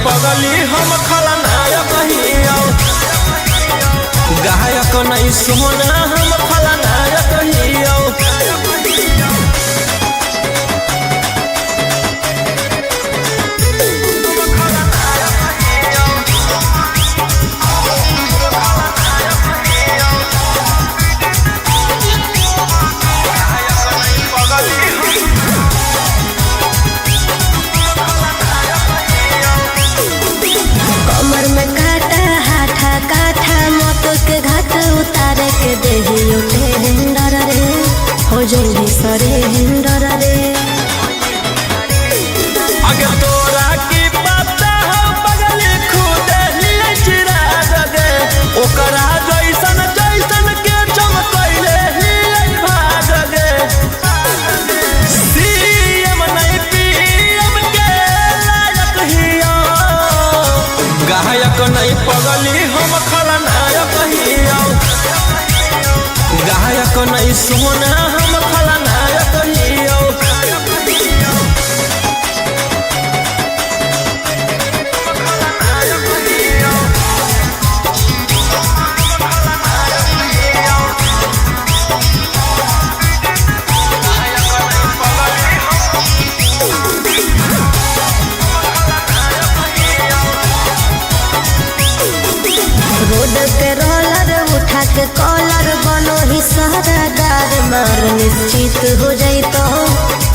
पगली हम खलनायक हियो, गायक नहीं सोना हम खलनायक हियो। जल्दी सरेंडर रे अगे तोरा की पता हो पगली खुद लिए चिराग दे, ओकरा जैसन जैसन के चमकैले ही भाग दे। सीएम नहीं पीएम के लायक हियो, गायक नहीं पगली हम खलनायक हियो, गायक नहीं सोना हम खलनायक हियो। रोड पे रोलर उठा के कॉलर बनो ही सहरादार, मार निश्चित हो जाई तो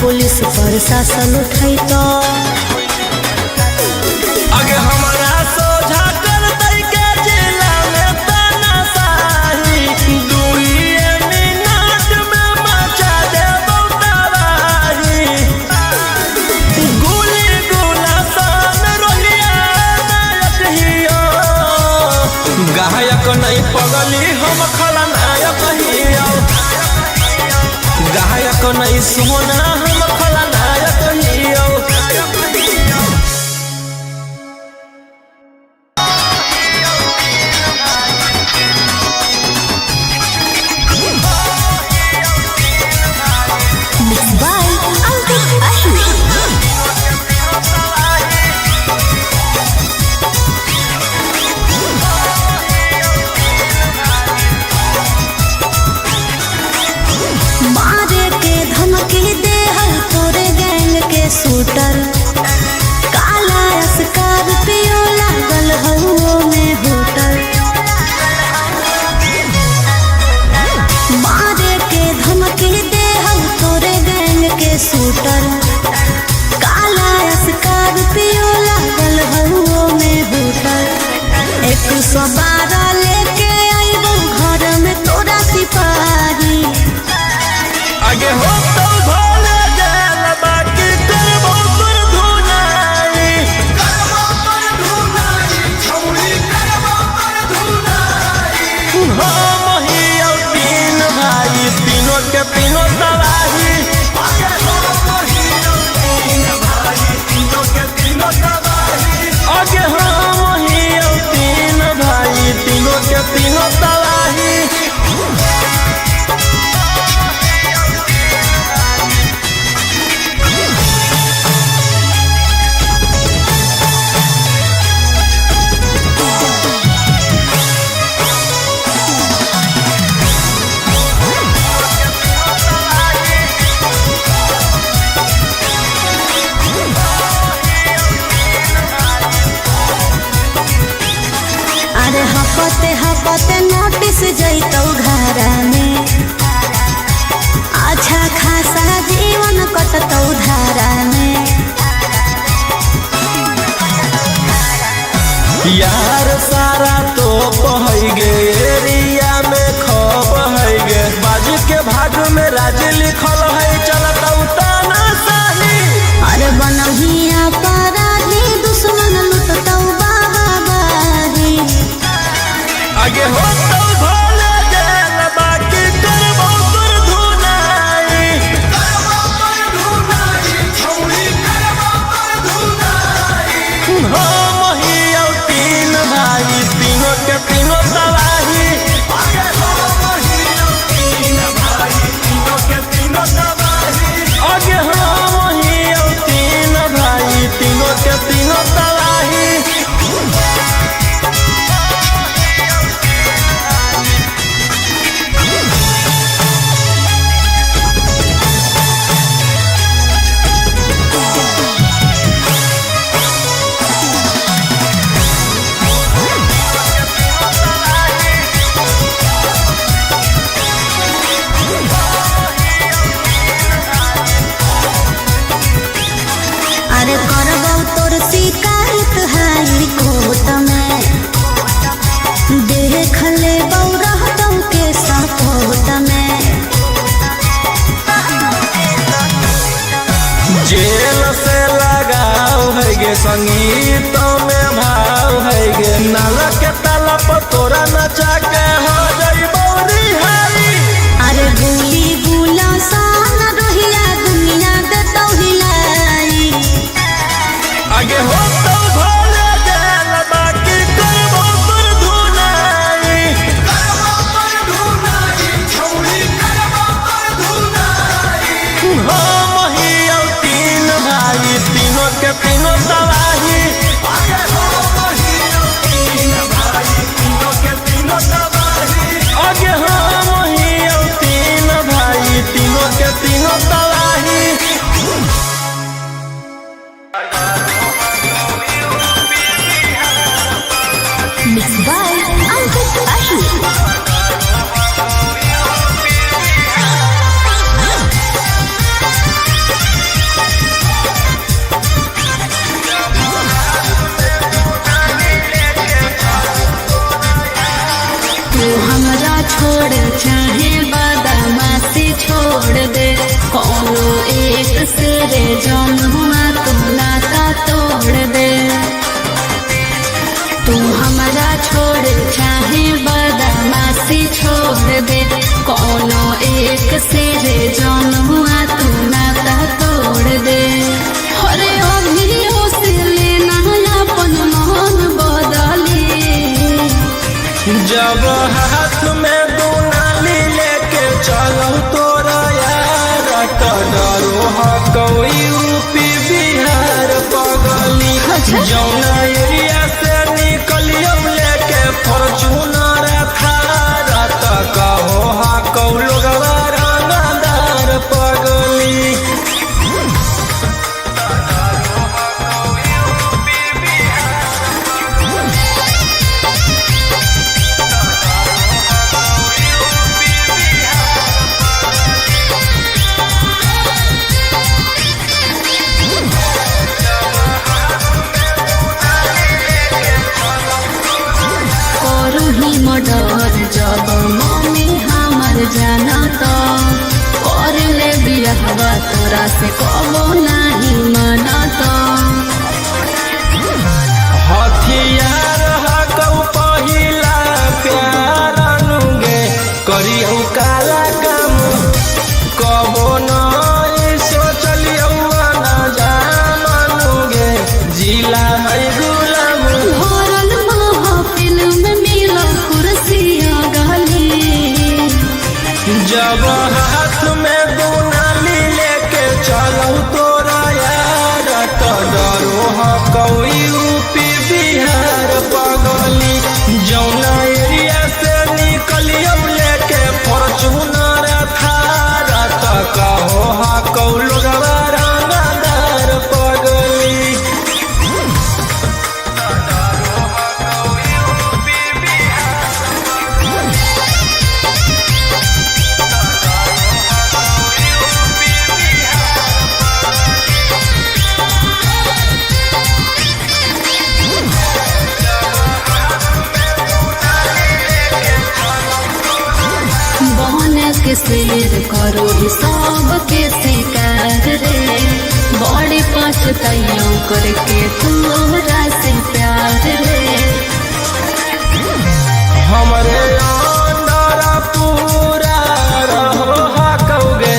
पुलिस प्रशासन उठाई तो अगे हमारा सोझा कर दई के जिला में तानाशाही, 2 मिनट में मचा दे तबाही। गोली गोला सन रोलिया नायक हियो, गायक नहीं पगली हम खलनायक हियो, गायक नहीं सोना हम खलनायक हियो। शूटर काला स्कॉर्पियो लागल हउओ में होटल, मारे के धमकी दे हम तोरे गैंग के शूटर, काला स्कॉर्पियो लागल हउओ में होटल। 112 लेके आइबो घर में तोरा सिपाही, आगे हो तो भोले गेल बाकी करबो पर धुनाई, छौरी करबो पर धुनाई। हम हियो 3 भाई, तीनों के तीनों तबाही, आगे हम हियो 3 भाई, तीनों के तीनों तबाही, आगे हम हियो 3 भाई, तीनों के तीनों तबाही। अरे हपते हपते नोटिस जैतौ घरा में, अच्छा खासा जीवन कटतौ धारा में। यार सारा तो पहै गे एरिया में खप है गे, बाजू के भाग में राज लिखल है चलतौ तानाशाही। अरे बनहिया अपराधी दुश्मन लुटतौ बाबा बाही, आगे हो तो भोले गेल बाकी करबो पर धुनाई, छौरी करबो पर धुनाई। हम हियो 3 भाई, तीनों के तीनों तबाही, आगे हम हियो 3 भाई, तीनों के तीनों तबाही, आगे हम हियो 3 भाई, तीनों के तीनों तबाही। जेल से लगाव है गे संगीत में भाव है गे नाला के ताला पर तोरा नचा के हो जाई बौरी हारी। अरे भूली भूला सान रोहिया दुनिया दे तो हिलाई आगे हो तो भोले गेल बाकी करबो पर धुनाई छौड़ी करबो पर धुनाई। हम ही तीन भाई तीनों के तीनों तबाही आगे हम ही तीन भाई तीनों के तीनों तबाही आगे हम ही तीन भाई तीनों के तीनों तबाही। Mixed by Uncle Ashu. तू हमरा छोड़ चाहे बदमाशी छोड़ दे कोनो एक सिरे जौनुआ तू नाता तोड़ दे। तू हमरा छोड़ चाहे बदमाशी छोड़ दे कोनो एक सिरे जौनुआ तू नाता तोड़ दे। अरे अभियो से लेना अपन मन बदली जब हाथ में दुनाली लेके चलो तोरा यार तो डरो हा कोई यूपी बिहार पगली जौना एरिया से निकलियो लेके फॉर्च्यूनर थार तो कहो हा कौ लोगवा रंगदार पगली। करूही मर्डर जब मम्मी हमर जाना तो कर ले बियाहवा तोरा से कबो नहीं माना तो। हथियार हकौ पहिला प्यार अनुगे करियौ काला काम कबो नहीं सोचलियौ ना जाननुगे जिला है गुलाम। भरल महफिल में मिलल कुर्सिया गली जब हाथ में दुनाली लेके चलौ तोरा यार तो डरो हकौ यूपी बिहार पगली जौना एरिया से निकलियौ लेके फॉर्च्यूनर थार तो कहो हकौ लोगवा रंगदार पगली। बहन के शेर करो सब के शिकार रे बड़ी पछताइयों करके तोरा से प्यार रे। हमरे अंदर पूरा रहो हकौगे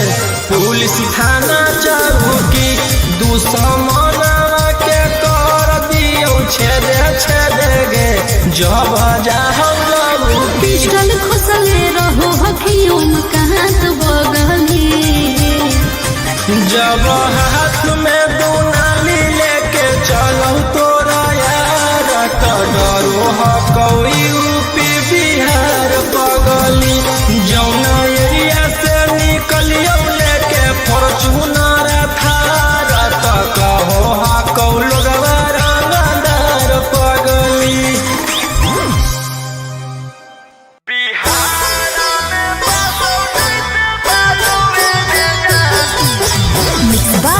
पुलिस थाना चौकी दुश्मन के कर दियो छेदे छेदे गे जब जाहौ लगू पिस्टल खुसले रहो हकियों में कहाँ तो बगली जब हाथ में दुनाली लेके चलो तोरा यार तो डरो हकौ यूपी बिहार पगली जौना एरिया से निकलियौ लेके फॉर्च्यूनर थार तो कहो हकौ लोगवा रंगदार पगली। Mixed by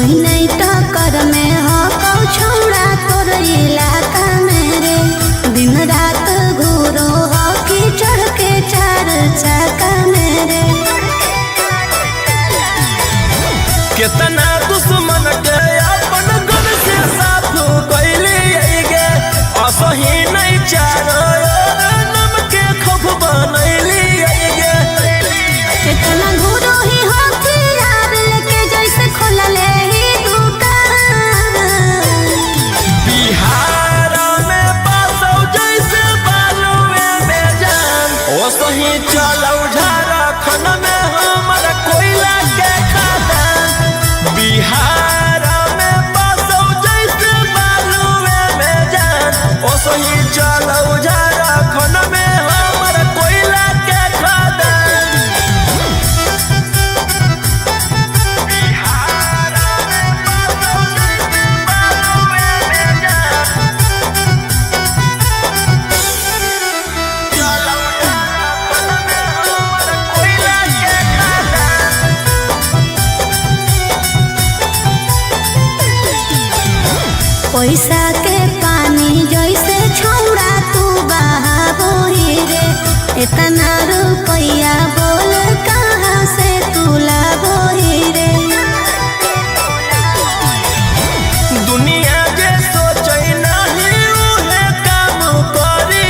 कोई नहीं टक्कर में हो कौ छौड़ा तोर इलाका मेरे दिन रात घूरो हो कि चढ़ के चार चाका मेरे कितना दुश्मन के अपन गन से साफ कैले गे असही नहीं चारो नम के खौफ बनैली गे कितना घूरो ही हो कि यार लेके जैसे खोलले ही दुकान बिहार में पासौ जैसे बालुए में जान ओसही चलौ झारखंड में हमर कोयला के खदान बिहार में पासौ जैसे बालुए में जान ओसही चलौ झारखंड में हमर कोयला के खदान बिहार में पासौ जैसे बालुए में जान चलौ झारखंड में हमर कोयला के खदान पैसा के पानी जैसे छौड़ा तू बहाबो ही रे इतना रुपया बोल कहाँ से तू लाबो ही रे दुनिया जे सोचै नहीं उहे काम करी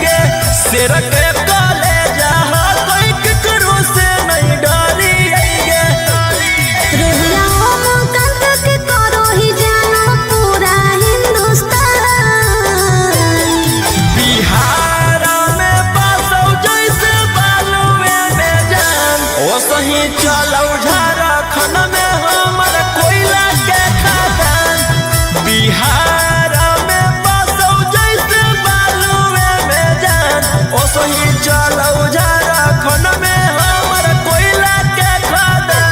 गे शेर के कलेजा कोई केकरो से नहीं डरी गे रोहिया ओम कंत के करो ही जानो पूरा हिंदुस्तान बिहार में पासौ जैसे बालुए में जान ओसही चलौ झारखंड में हमर कोयला के खदान बिहार में पासौ जैसे बालुए में जान ओसही चलौ झारखंड में हमर कोयला के खदान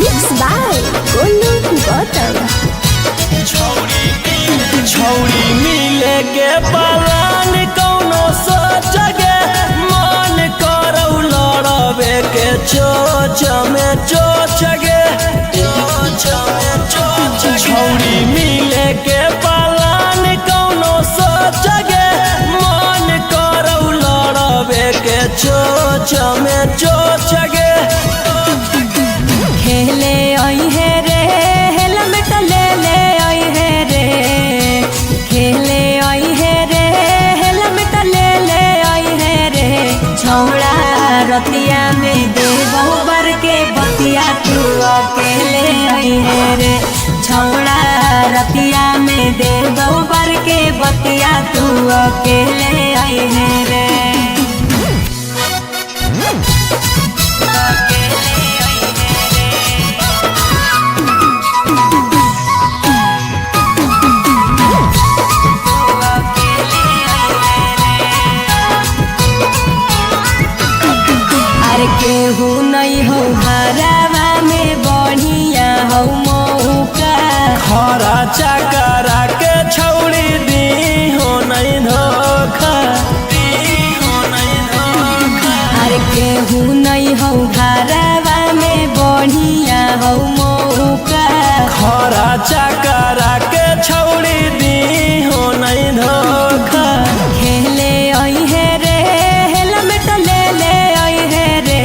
मिक्स बाय गोलू गौतम छौड़ी मिले के पलान कौनो सोचगे मन करौ लड़बे के चोच में चोचगे छौड़ी मिले के पलान कौनो सोचगे मन करौ लड़बे के चोच में चोचगे खेले आई है रे हेलमेट ले ले आई है रे खेले आई है रे हेलमेट ले ले आई है रे छौड़ा रतिया में दे बहुबर के बतिया तू अकेले आई है रे छौड़ा रतिया में दे बहुबर के बतिया तू अकेले आई है रे अरे केहू नहीं हो हरावा में बढ़िया हो मौका खरा चकरा के छौड़ी दी हो नहीं धोखा अरे केहू नहीं हो हरावा में बढ़िया हो मौका खरा चकरा के छौड़ी दी हो नहीं धोखा खेले आई है रे हेलमेट ले ले आई है रे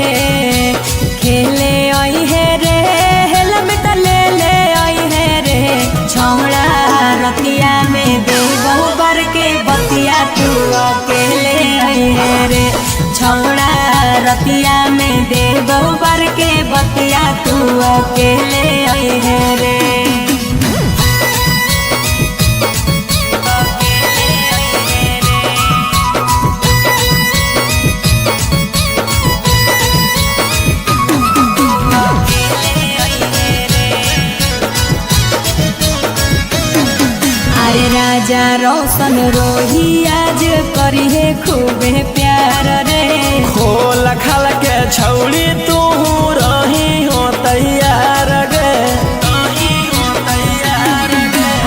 खेले आई है रे हेलमेट ले ले आई है रे छौड़ा रतिया में दे बहुबर के बतिया तू अकेले आई है रे छौड़ा रतिया में दे बहुबर के बतिया तू अकेले आई है रे अरे राजा रोशन रोही आज करी है खूबे प्यार रे खोल खाल के छौड़ी तू रही हो तैयार गे।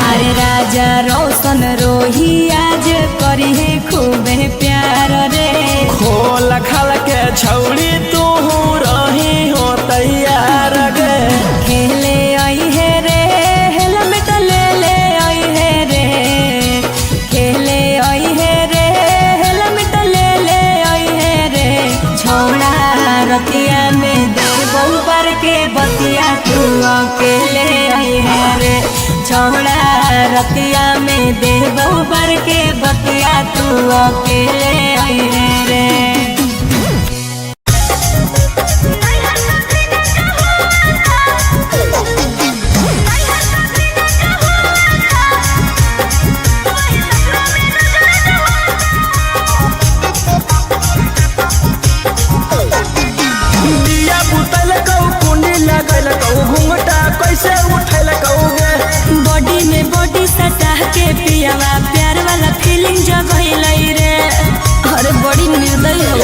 अरे राजा रोशन रोही आज करी है खूबे प्यार रे। खोल खाल के छौड़ी तू रही हो तैयार गे। खेले आई है रे हेलमेट ले ले आई है रे। खेले आई है रे हेलमेट ले ले आई है रे। छोड़ा रतिया में दे बहुबर के बतिया तू अकेले आई है रे। छोड़ा रतिया में दे बहुबर के बतिया तू अकेले आई है रे। कैसे उठैल कौगे बॉडी में बॉडी सटा के पियावा प्यार वाला फीलिंग जगैल रे। अरे बड़ी निर्दयी हो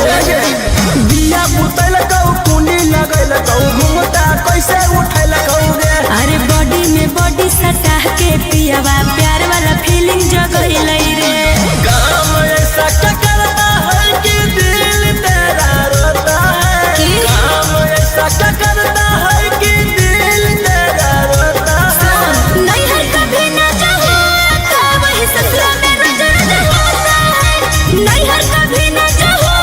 दिया बुतैल कौ कुंडी लगैल कौ घुंघटा कैसे उठैल कौगे। अरे बॉडी में बॉडी सटा के पियावा प्यार वाला फीलिंग जगैल रे। काम ऐसा क्या करता है कि दिल तेरा रोता है। काम ऐसा क्या करता है कि दिल तेरा रोता है। नहीं हर कभी न चाहो था वही ससुरा में नजर होता है। नहीं हर कभी न चाहो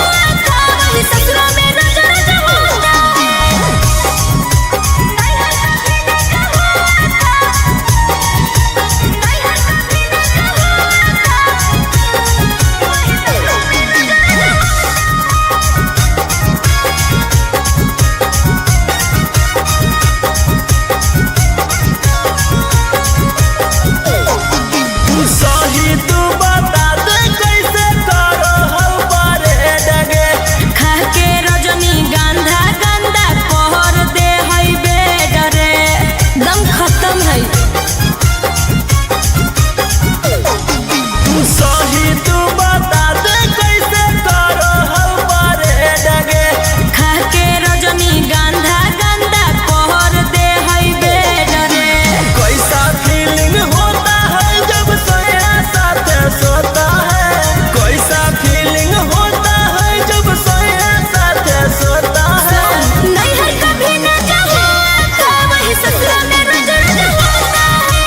था वही ससुरा में नजर होता है। नहीं हर कभी न चाहो था। नहीं हर कभी न चाहो था वही ससुरा में नजर सही तू बता दे कैसे करो हम परे डगे। खा के रजनी गंधा गंदा कहर दे हई बेड रे। दम खत्म है। सही तू बता दे कैसे करो हम परे डगे। खा के रजनी गंधा गंदा कहर दे हई बेड रे। कैसा फीलिंग होता है जब सोया साथ सोता है। कैसा फीलिंग होता है जब सोया साथ सोता है। नहीं हर कभी न चाहो था वही ससुरा में नजर होता है।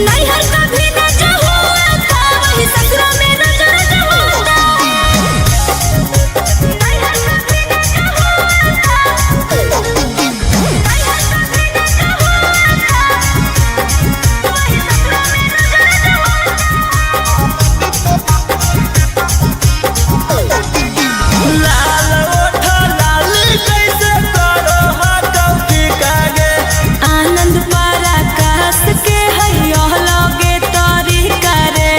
नहीं हर कभी न चाहो था वही ससुरा में नजर होता है। नहीं हर कभी न चाहो था। नहीं हर कभी न चाहो था वही ससुरा में लाल ओठ लाल कैसे करो हाथों की कागे। आनंद पराकाश के हई लगे तरीका रे।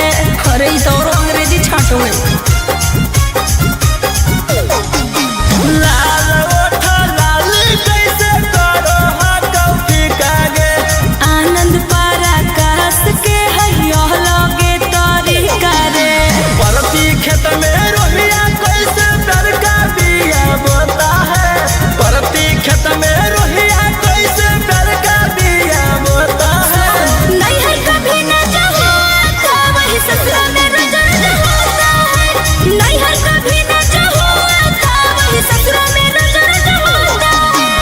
अरे ई तो और अंग्रेजी छाटो है। लाल ओठ लाल कैसे करो हाथों की कागे। आनंद पराकाश के हई लगे तरीका रे। परती खेत में रोहिया कैसे डर का बिया बोता है। परती खेत में रोहिया कैसे डर का बिया बोता है। नहीं हर कभी न चाहो था वही ससुरा में नजर होता है। नहीं हर कभी न चाहो था वही ससुरा में नजर होता है।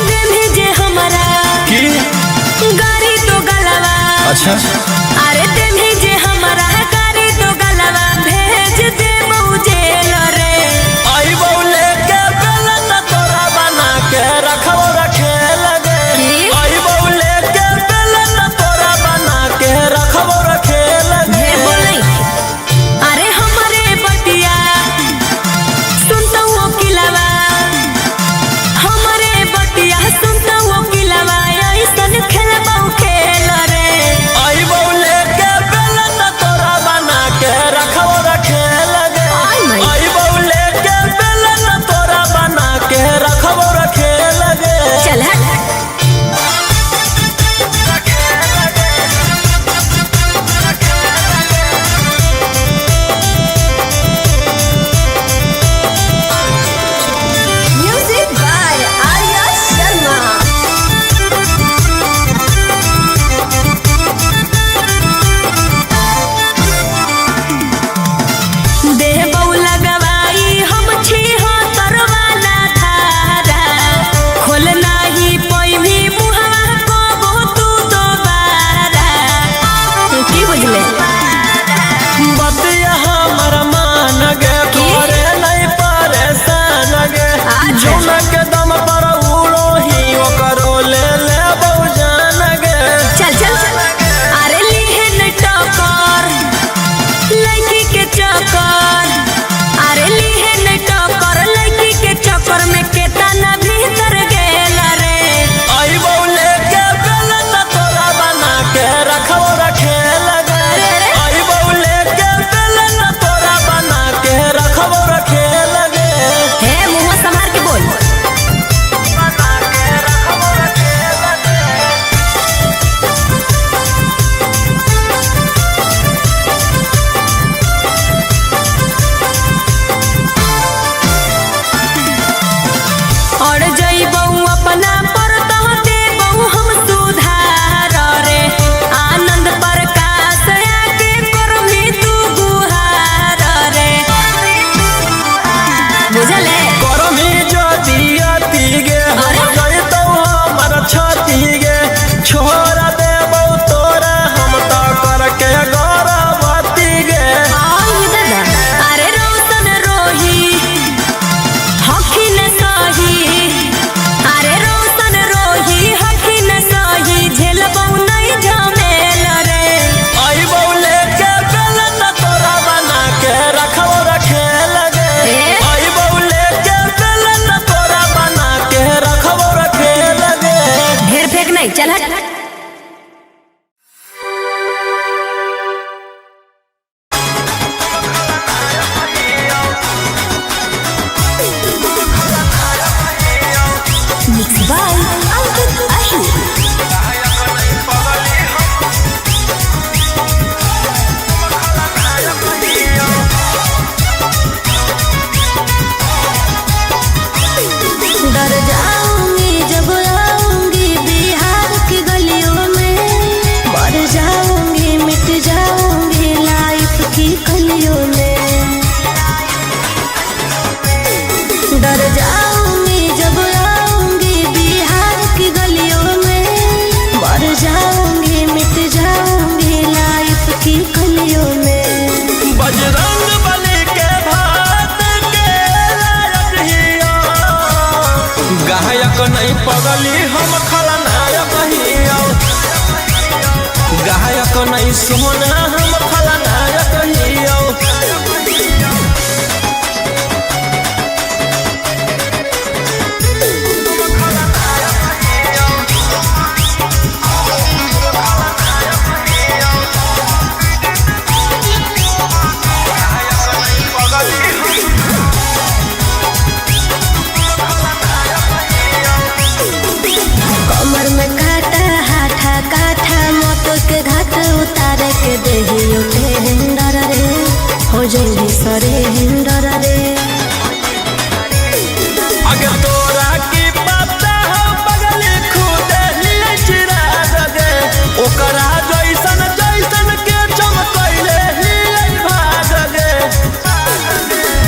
दे भेजे हमारा की गाड़ी तो गलवा। अच्छा अरे दे भेजे हमारा गाड़ी तो गलवा। भेज दे मुझेल रे। आई बौले के बेलन तोरा बना के रखो रखे लगे। आई बौले के बेलन तोरा बना के रखो रखे लगे। ढेर बोल नहीं। अरे हमारे बटिया सुनता हूँ किलावा। हमारे बटिया सुनता हूँ किलावा। ऐसन खेल बहु खेल रे। आई बौले पगली हम खलनायक हियो गायक नहीं सोना हम खलनायक हियो कमर में काटा हाथा काठा मोट के घाट उतार के देहियो टेंडर रे हो जल्दी सरे हिंडर रे अगर तोरा की पता हो पगली खुद ही चिरा दे ओकरा जैसन जैसन के चमकैले ही भाग गे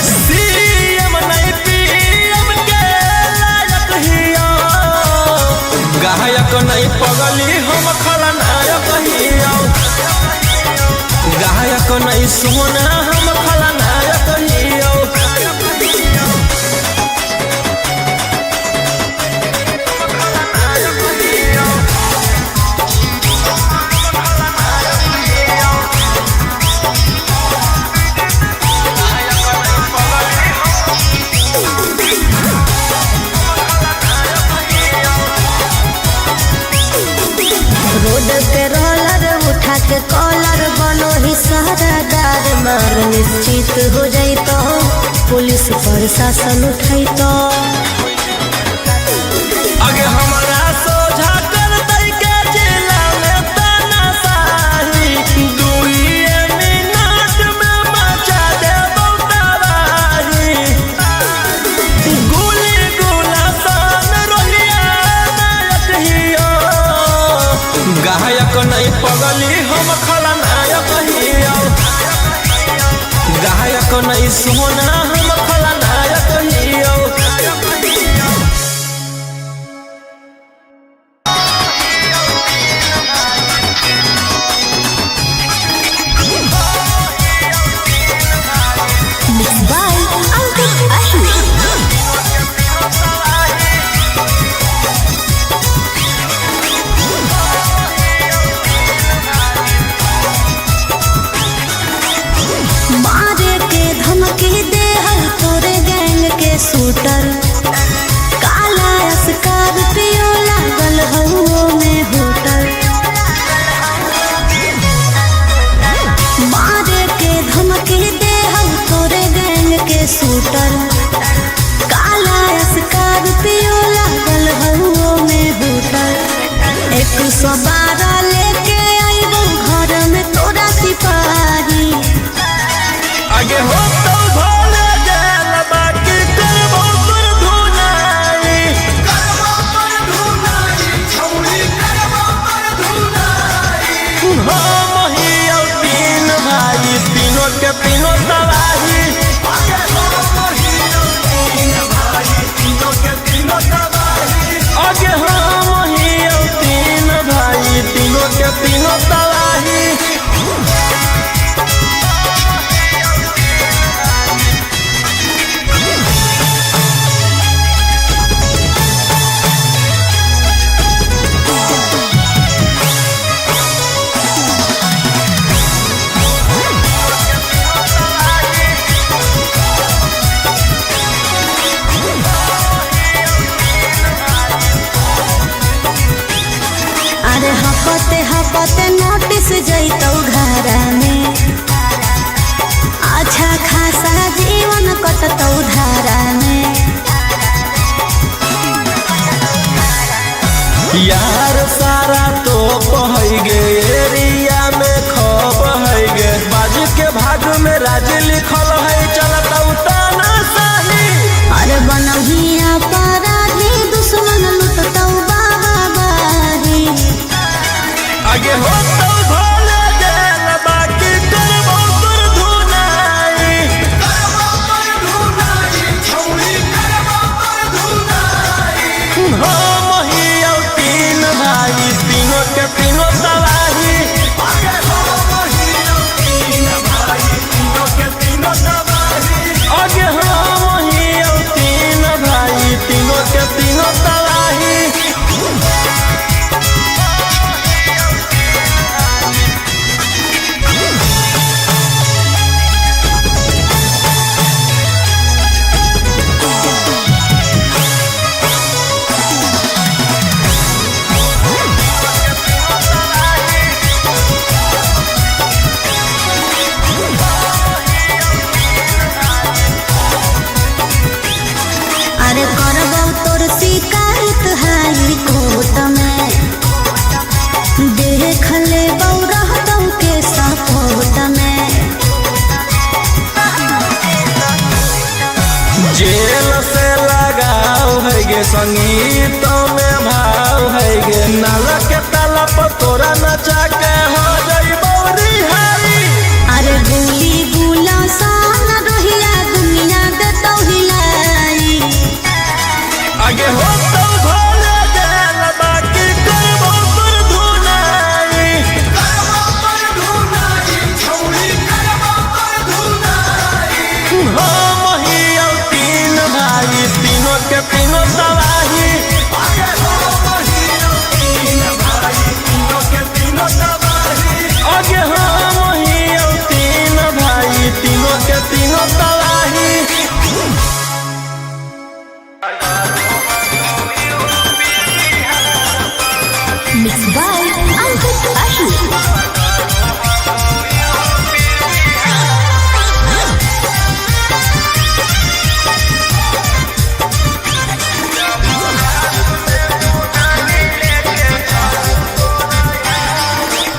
सीएम नहीं पीएम के लायक हियो गायक नहीं पगली हम खलनायक हियो गायक नहीं सोना हम खलनायक हियो रोड पे रोलर उठा के कॉलर बनो ही सहरादार मार निश्चित हो जाई तो पुलिस प्रशासन उठाई तो अगे हमारा सोझा कर दई के जिला में तानाशाही 2 मिनट में मचा दे तबाही गोली गोला सन रोलिया नायक हियो गायक नहीं पगली हम खलनायक हियो गायक नहीं सोना हम खलनायक हियो बाय अंकित अहिर मारे के धमकी दे हर तोरे गैंग के शूटर काला स्कॉर्पियो लागल हउओ में होटल मारे के धमकी दे हर तोरे गैंग के शूटर काला स्कॉर्पियो लागल हउओ में होटल 112 लेके आइबो घर में तोरा सिपाही आगे हो तो भोले गेल बाकी करबो पर धुनाई छौरी करबो पर धुनाई हम हियो 3 भाई तीनों के तीनों तबाही आगे हम हियो 3 भाई तीनों के तीनों तबाही आगे हम हियो 3 भाई तीनों के तीनों तबाही अरे हपते नोटिस जैतौ घरा में अच्छा खासा जीवन कटतौ धारा में यार सारा तो पहै गे एरिया में खप है गे बाजू के भाग में राज लिखल है चलतौ तानाशाही अरे बनहिया अपराधी दुश्मन लुटतौ बाबारी आगे हो तो भोले गेल बाकी करबो पर धुनाई छौरी करबो पर धुनाई हम हियो 3 भाई तीनों के तीनों तबाही आगे हम हियो 3 भाई तीनों के तीनों तबाही आगे हम हियो 3 भाई तीनों के तीनों तबाही देख ले बौरा तौ के सपोर्ट में। जेल से लगाव है गे संगीत में भाव है गे नाला के ताला पर तोरा नचा के हो जाई बौरी हारी। अरे गुली गुला सान रहिया दुनिया दे तो हिलाई। आगे हो तो भोले जेल बाकी करबो पर धुनाई। करबो पर धुनाई छौरी करबो पर धुनाई। हो महिया तीन भाई तीनों के तीनों तबाही। आगे हो महिया तीन भाई तीनों के तीनों तबाही। आगे हो महिया तीन भाई तीनों के तीनों तबाही। Mixed by Ankit Ashu.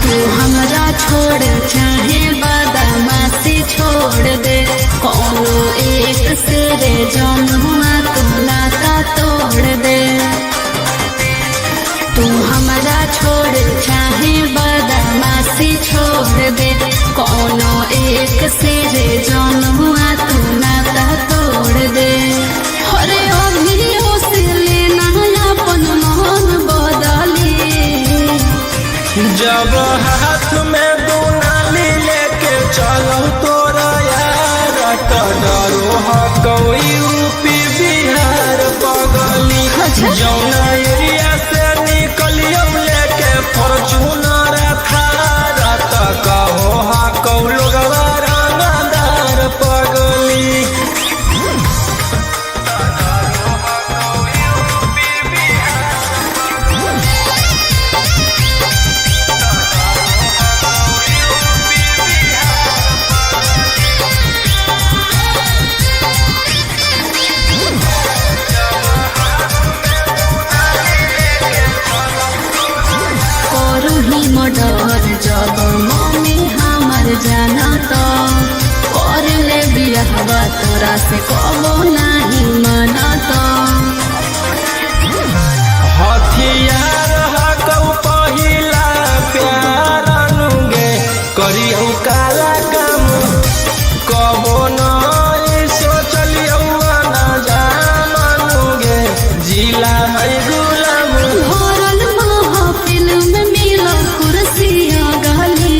तू हमरा छोड़ चाहे बदमाशी छोड़ दे कोनो एक से रे जौनुआ तू नाता तोड़ दे। तू हमरा छोड़ चाहे बदमाशी छोड़ दे कोनो एक से रे जौनुआ तू नाता तोड़ दे। अरे अभियो से लेना अपन मन बदली। जब हाथ में दुनाली लेके चलो तोरा यार तो डरो हको यूपी बिहार पगली। जौना एरिया से निकलियो लेके फॉर्च्यूनर थार तो कहो हको लोगवा रंगदार पगली। करूही मर्डर जब मम्मी हमर जाना तो कर ले बियाहवा तोरा से कबो नहीं माना तो। हथियार हकौ पहिला प्यार अनुगे करियौ काला काम कबो नहीं सोचलियौ ना जानुगे जिला है गुलाम। भरल महफिल में मिलो कुर्सिया गली।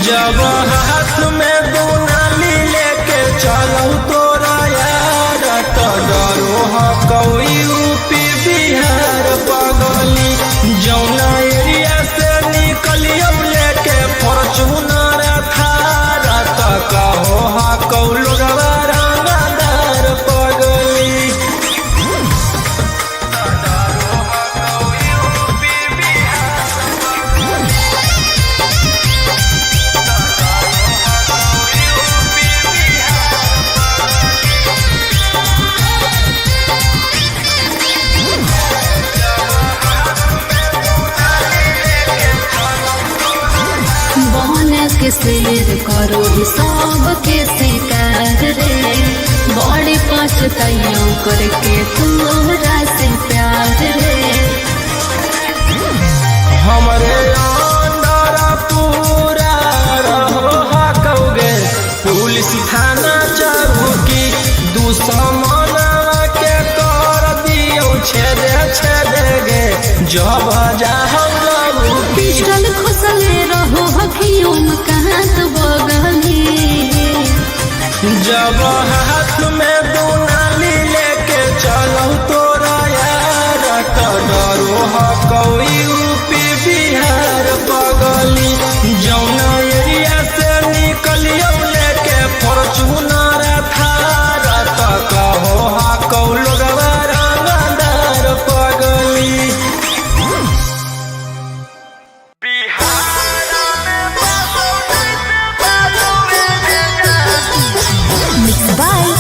जब हाथ में दुनाली लेके चलो तोरा यार तो डरो हकौ यूपी बिहार पगली। जौना एरिया से निकलियो लेके फॉर्च्यूनर थार तो कहो हकौ लोगवा रंगदार पगली। बहन के शेर करो ही सब के शिकार रे। बड़ी पछताइयों करके तोरा से प्यार रे। हमरे अंदर पूरा रहो हकौगे पुलिस थाना चौकी दुश्मन के कर दियो छेदे छेदे गे जब जाहौ पिस्टल खुसले रहो हकियों में कहाँ तो बगली। जब हाथ में दुनाली लेके चलो तोरा यार तो डरो हकौ यूपी बिहार पगली। जौना एरिया से निकलियो लेके फॉर्च्यूनर थार तो कहो हकौ लोगवा रंगदार पगली। Mixed by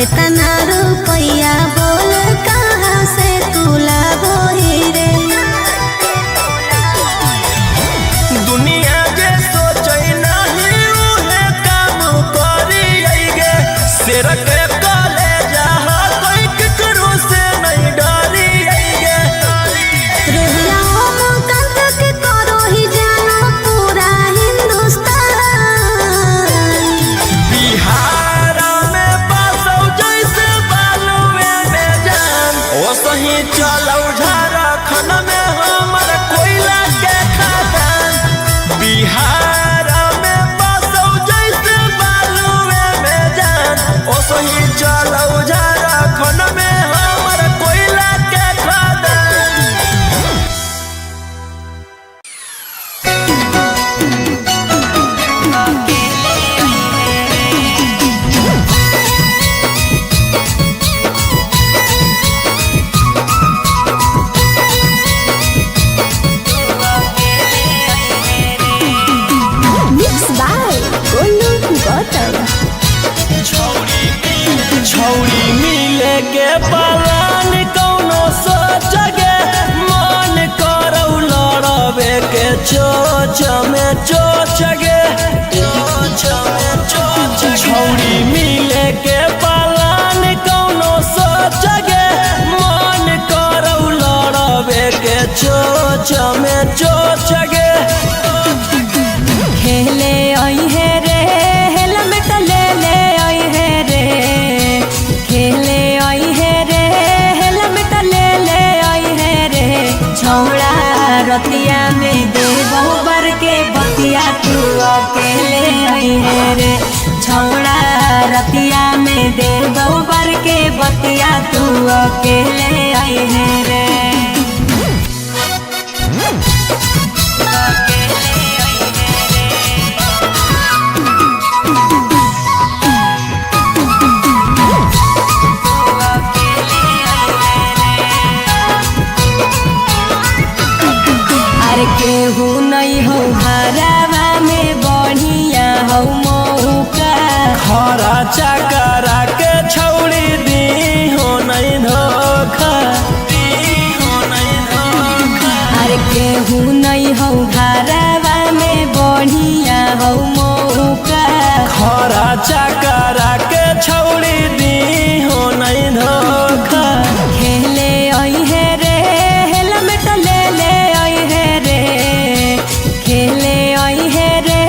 इतना रुपया बोल कहाँ से तू लाबो रे। दुनिया जे सोचे नहीं उहे काम करी गे शेर के कले जहा कोई केकरो से नहीं डरी गे। रोहिया कंत के करो ही जानो पूरा हिंदुस्तान। बिहार में बसौ जैसे बालुए में जान ओ सही चलौ झारखंड में हमर कोयला के खदान। बिहार में बसौ जैसे बालुए में जान ओ सही चलौ झारखंड में हमर कोयला के खदान। Mix by Golu Gautam. छौरी मिले के पलान कौनो सोचगे मन करौ लड़बे के चोच में चोचगे। छौरी मिले के पलान कौनो सोचगे मन करौ लड़बे के चोच में चोचगे। खेले आई है रे हेलमेट ले ले आई है रे। खेले आई है रे हेलमेट ले ले आई है रे। छौड़ा रतिया में दे बहुबर के बतिया तू अकेले आई है रे। छौड़ा रतिया में दे बहुबर के बतिया तू अकेले आई है रे। अरे केहू नहीं हो हरावा में बढ़िया हो मौका। खरा चकरा के छौड़ी दी हो नहीं धोखा। अरे केहू नहीं हो हरावा में बढ़िया हो मौका। खरा चकरा के छौड़ी दी हो नहीं धोखा। खेले आई है रे हेलमेट ले ले आई है रे। खेले आई है रे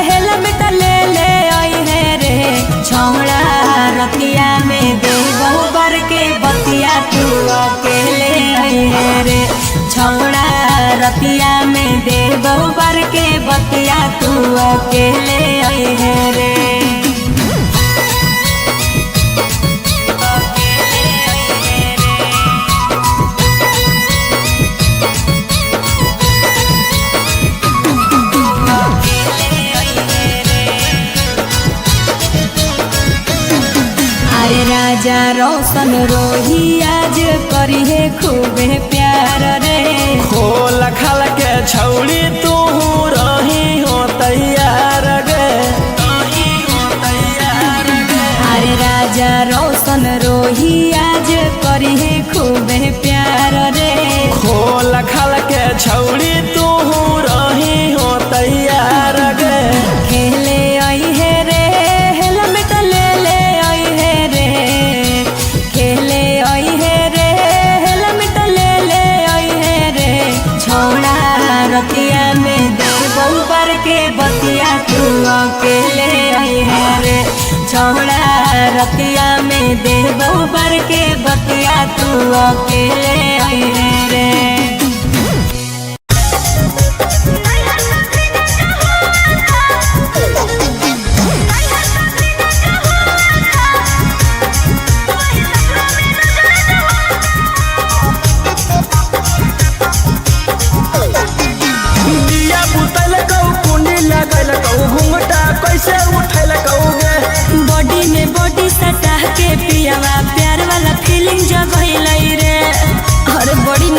हेलमेट ले ले आई है रे। छौड़ा रतिया में दे बहुबर के बतिया तू अकेले आई है रे। छौड़ा रतिया में दे बहुबर के बतिया तू अकेले आई है रे। अरे राजा रोशन रोही आज करी है खूबे प्यार रे। खोल खाल के छौड़ी तू रही हो तैयार गे। अरे राजा रोशन रोही आज करी है खूबे प्यार रे। खोल खाल के छौड़ी तू रही हो तैयार गे। खेले आई है रे हेलमेट ले ले आई है रे। खेले आई है रे हेलमेट ले ले आई है रे। छौड़ा रतिया में दे बहुबर के बतिया तू अकेले आई है रे। छौड़ा रतिया में दे बहुबर के बतिया तू अकेले आई है रे। दिया बुतल कौ कुंडी लगल कौ घुंघटा कैसे उठल कौगे। बॉडी में बॉडी सटा के पियावा प्यार वाला फीलिंग जगैलै रे। अरे बड़ी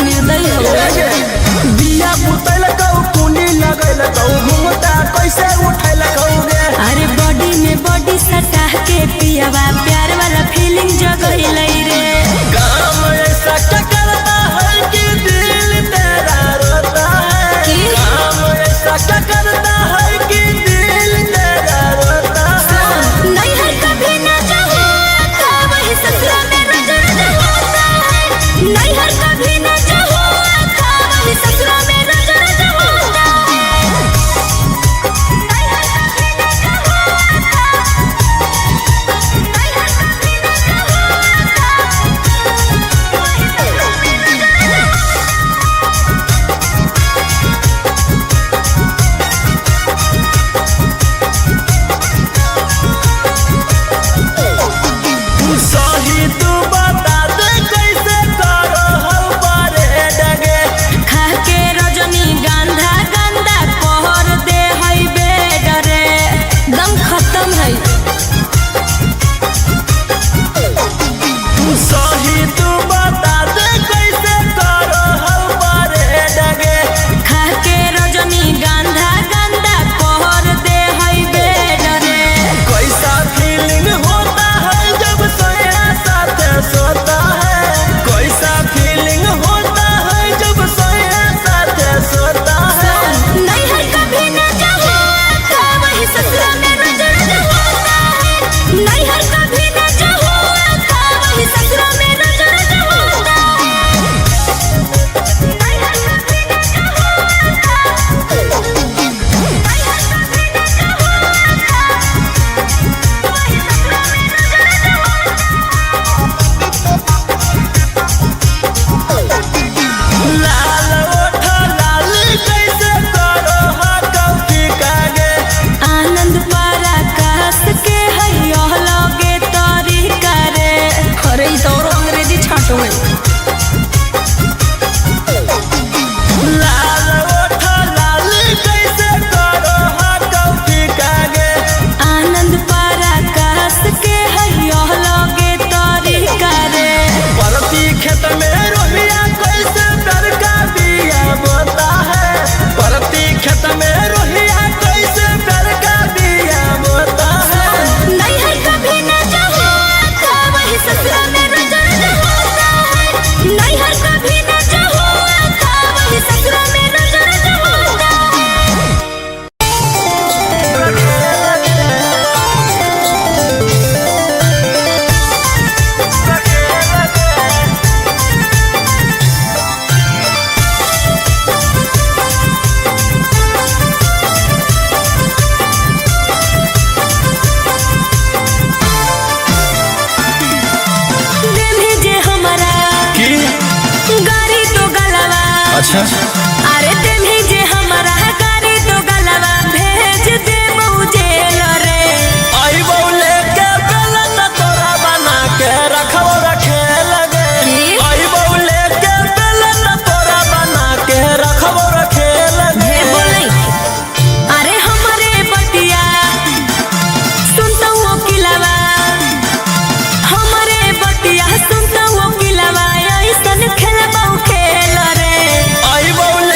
सही तू बता दे कैसे करो हल बारे डगे खाके रजनी गांधा गंदा कहर दे हई बेडरे दम खत्म है। सही तू बता दे कैसे करो हल बारे डगे खाके रजनी गांधा गंदा कहर दे हई बेडरे कैसा फीलिंग होता है जब सोया साथ सोता है कैसा फीलिंग होता है जब सोया साथ सोता है नहीं है कभी न जाओ का वही ससुरा में नजर होता है नहीं है कभी न जाओ का वही ससुरा में नजर होता है नहीं है कभी न जाओ नहीं है कभी न जाओ वही ससुरा में लाल ओठ लाल कैसे करो हा कौफी कागे आनंद पराकाश के हयो लगे तोरी करे अरे ई तो अंग्रेजी छाटो है। लाल ओठ लाल कैसे करो हा कौफी कागे आनंद पराकाश के हयो लगे तोरी करे परती खेत में रोहिया कैसे डरका दिया बोता है परती खेत में रोहिया कैसे डरका दिया बोता है नहीं है कभी न जाओ का वही ससुरा में नजर होता है नहीं है कभी न जाओ का वही ससुरा में नजर होता है। दिल जे हमारा की गाड़ी तो गलवा अच्छा अरे दिल जे हमारा गाड़ी तो गलवा भेज दे मुझेल रे आई बौले के बेलन तोरा बना के रखो रखे लगे की? आई बौले के बेलन तोरा बना के रखो रखे लगे हे बोले अरे हमारे बतिया सुनता हूँ किलावा हमारे बतिया सुनता हूँ किलावा ऐसन खेलबा खेल रे आई बौले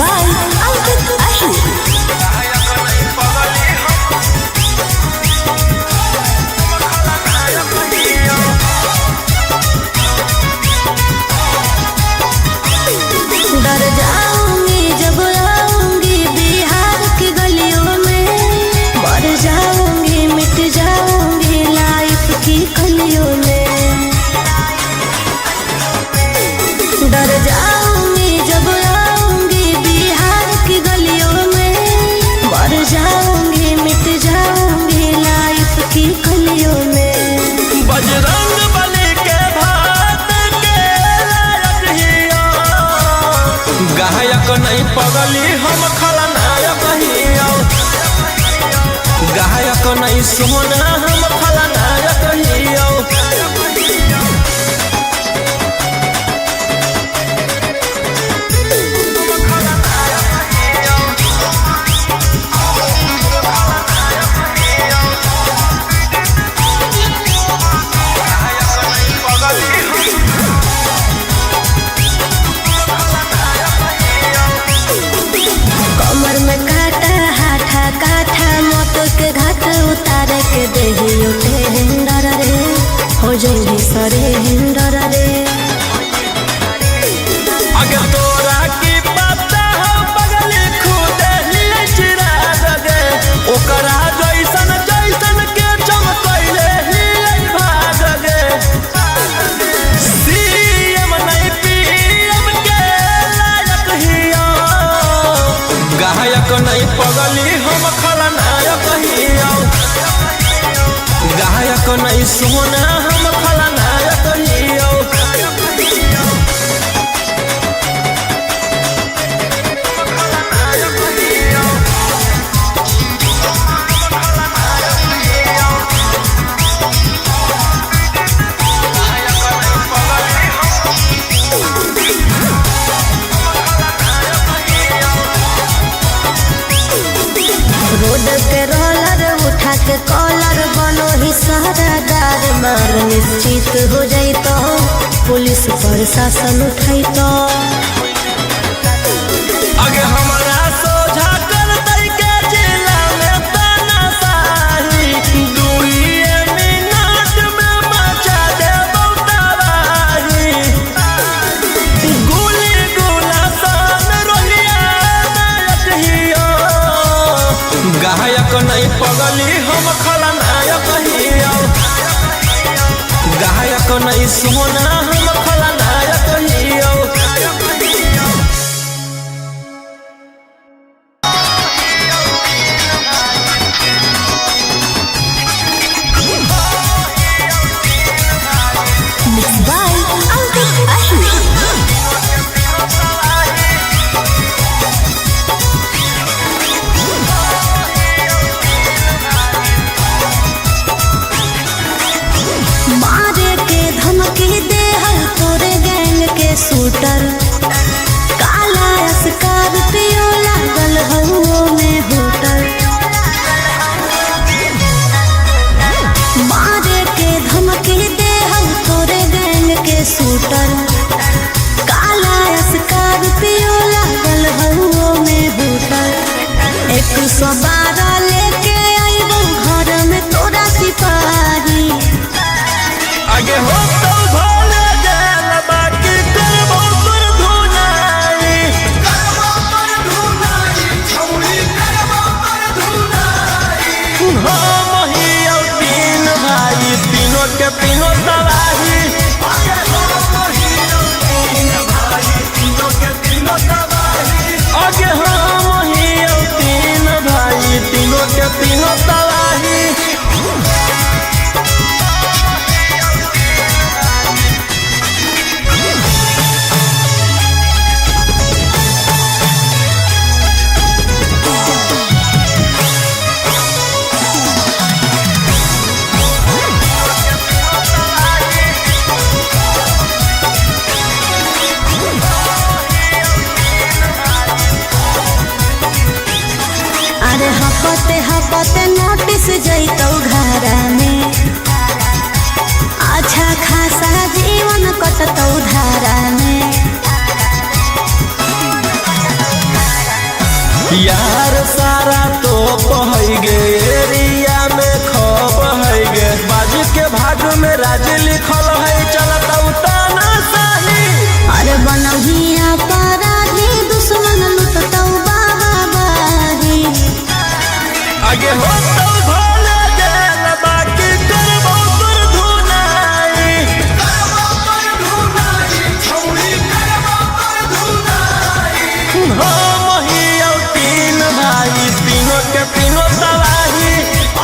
by Ankit Ahi. डर जाऊंगी जब आऊंगी बिहार की गलियों में, मर जाऊंगी मिट जाऊंगी लाइफ की कलियों में। डर जाऊंगी जब आऊंगी बिहार की गलियों में, मर जाऊंगी मिट जाऊंगी लाइफ की कलियों में। बजरंग बली के भात के लायक हिया, गायक नहीं पगली हम खलनायक हिया। गायक नहीं सोना हम खलनायक हिया। कमर में काटा हाथा काठा मौत के घाट उतार के देही उठे हिंडर रे, हो जाई सरे हिंडर रे। अगे तोरा की पता हो पगली खुद लिए चिराग गे, ओकरा जैसन जैसन के चमकैले ही भाग गे। सीएम नहीं पीएम के लायक हिया, गायक नहीं पगली हम खलनायक हिया। गायक नहीं सोना हम खलनायक हिया। रोड के रोलर उठा के कॉलर बनो ही सहरादार, मार निश्चित हो जाई तो पुलिस प्रशासन उठाई तो। अगे हमारा सोझा कर दई के जिला में तानाशाही, दुइये मिनट में मचा दे तबाही। गोली गोला सन रोलिया नायक हिया, गायक नहीं पगली हम खलनायक हिया। गायक नहीं सोना हम खलनायक हिया। Mixed by Ankit Ahi. मारे के धमकी दे हर तोरे गैंग के शूटर, काला स्कॉर्पियो लागल हउओ में होटल। मारे के धमकी दे हर तोरे गैंग के शूटर, काला स्कॉर्पियो लागल हउओ में होटल। 112 लेके आइबो घर में तोरा सिपाही। आगे हो तो भोले जाल बाकी करबो पर धुनाई, करबो पर धुनाई, छौरी करबो पर धुनाई। हम ही और तीन भाई, तीनों के तीनों तबाही। आगे हम ही और तीन भाई, तीनों के तीनों तबाही। आगे हम ही और तीन भाई, तीनों के तीनों तबाही। हपते नोटिस जैतौ घरा में, अच्छा खासा जीवन कटतौ धारा में। यार सारा तो पहै गे एरिया में खब है गे बाजू के भाग में राज लिखल है चलता उताना साही अरे बनहिया पराधी दुश्मन लुटतौ बाबाही आगे हो तो भोले गेल बाकी करबो तोर धुनाई छौरी करबो तोर धुनाई हो महिया तीन भाई तीनों के तीनों तबाही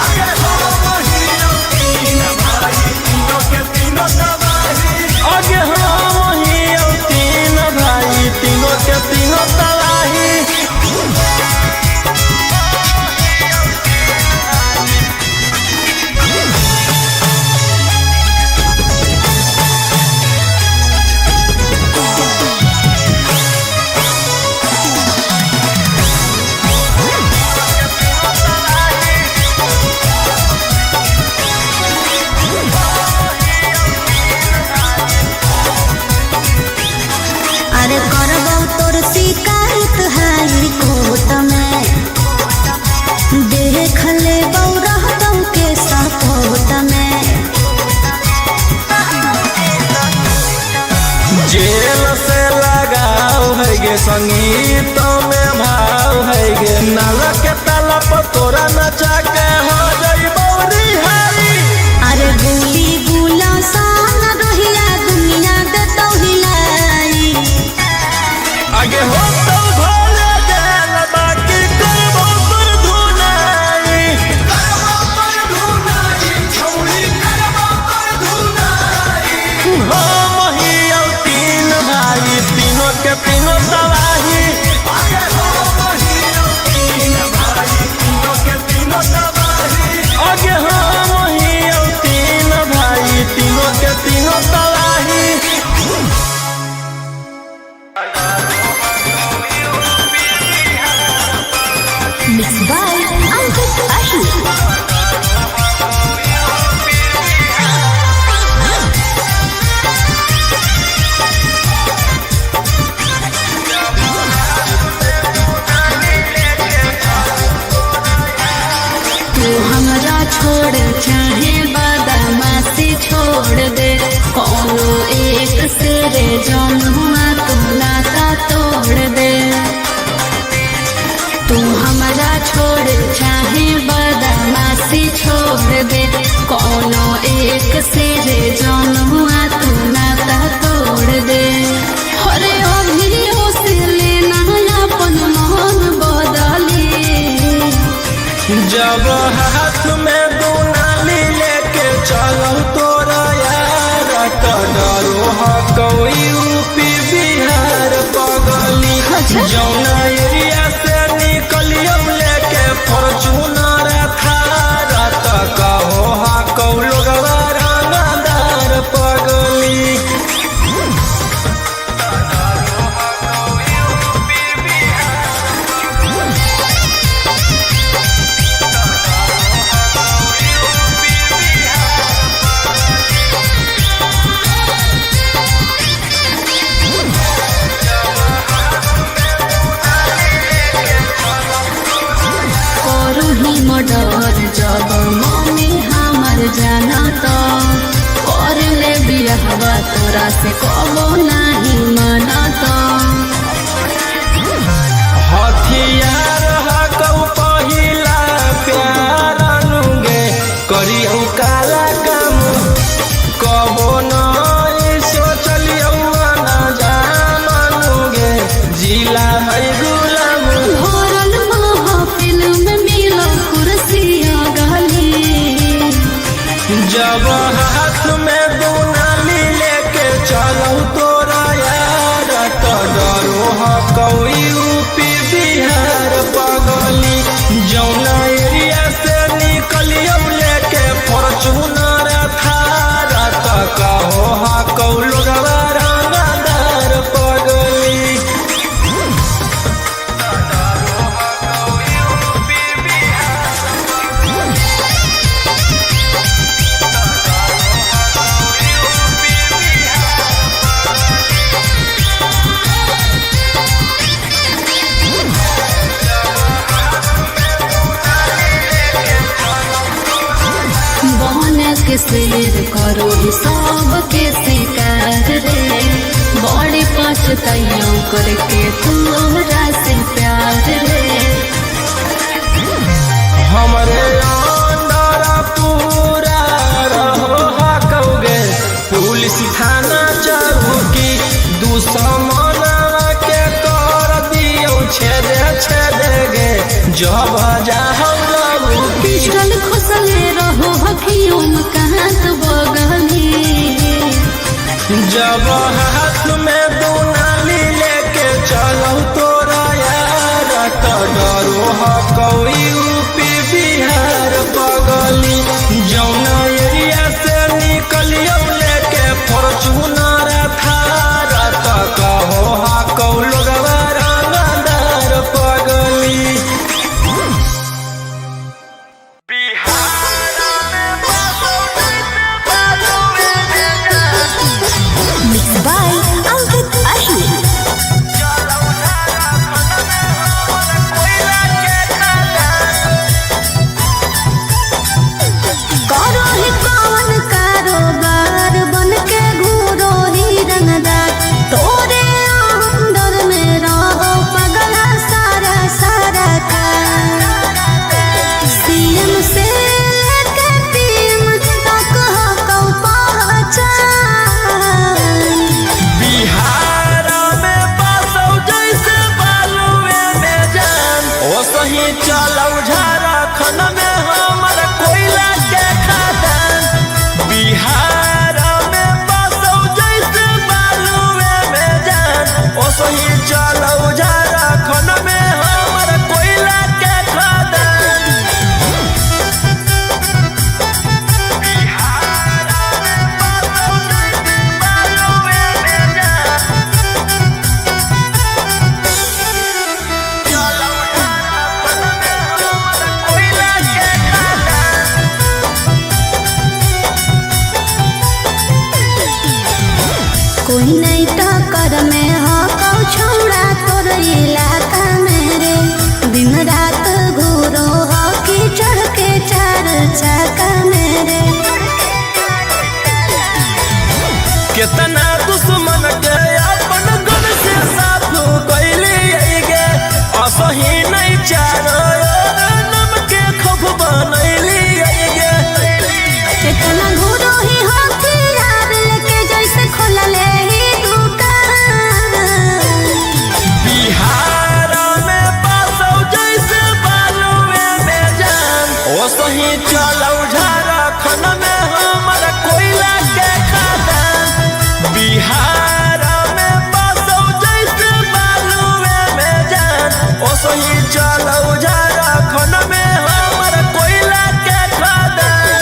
आगे हो महिया तीन भाई तीनों के तीनों तबाही आगे हो महिया तीन भाई तीनों के तीनों तबाही अरे करबौ तोर शिकायत हाई कोर्ट में देख लेबौ रहतौ के सपोर्ट में जेल से लगाव है गे संगीत में भाव है गे नाला के ताला पर तोरा नचा के हो जइबौ रिहाई अरे गुली गुला सान रहिया दुनिया देतौ हिलाई आगे हो तो भोले गेल बाकी करबो तोर धुनाई छौरी करबो तोर धुनाई हो महिया तीन भाई तीनों के तीनों तबाही आगे हो महिया तीन भाई तीनों के तीनों तबाही आगे हो महिया तीन भाई तीनों के तीनों तबाही Mixed by Ankit Ashu. तू हमरा छोड़ चाहे बदमाशी छोड़ दे कोनो एक से रे जमुआ तू नाता तोड़ दे तू हमरा छोड़ चाहे बदमाशी छोड़ दे कोनो एक से रे जमुआ तू नाता तोड़ दे अरे अभियो से लेना अपन मन बदली जब हाथ में दुनाली लेके चलो तोरा यार डरो हको यूपी बिहार पगली जौना एरिया से निकलियो लेके फॉर्चूनर थार त कहो हको लोगवा रंगदार पगली करूही मर्डर जब मम्मी हमर जाना तो कर ले बिरहवा तोरा से कबो नहीं माना तो हथियार हकौ पहिला प्यार अनुगे करियौ काला काम कबो नहीं सोचलियौ ना जामनुगे जिला है गुलाम भरल महफिल में मिलो कुर्सिया गली जब हाथ में दुनाली लेके चलो के शेर करो सबके शिकार रे बड़ी पछताइयों करके तोहरा से प्यार रे हमरे अंदर पूरा रहो हकौगे पुलिस थाना चौकी दुश्मन के कर दियो छेदे छेदे गे जब जाओ पिस्टल खुसले रहो हकियों कहाँ तो बगली जब हाथ में दुनाली लेके चलो तोरा यार तो डरो हकौ यूपी बिहार बगली जौना एरिया से निकलियो लेके फॉर्च्यूनर थार तो कहो हकौ लोगवा रंगदार पगली Mixed by Ankit Ahir. करो ही कौन कारोबार बन के घूरो ही रंगदार तोरे अंदर में रहो पगला सारा सारा का सीएम से लेके पीएम तक हो कौ पहचान बिहार में बसौ जैसे बालुए में जान ओ सही चलौ झारखंड में हमर कोयला के खदान बिहार में बसौ जैसे बालुए में जान ओ सही चलौ झारखंड में हमर कोयला के खदान बिहार में बसौ जैसे बालुए में जान चलौ झारखंड में हमर कोयला के खदान कोई नहीं टक्कर में हो कौ छौड़ा तोर इलाका में रे दिन रात घूरो हो कि चढ़ के चार चाका में रे कितना दुश्मन के अपन गन से साफ कैली गे असही नहीं चारो नम के खप बनैली गे कितना घूरो ही हथियार लेके जैसे खोलले ही दुकान बिहार में बसौ जैसे बालुए में जान ओ सही चलौ झारखंड में हमर कोयला के खदान बिहार में बसौ जैसे बालुए में जान ओ सही चलौ झारखंड में हमर कोयला के खदान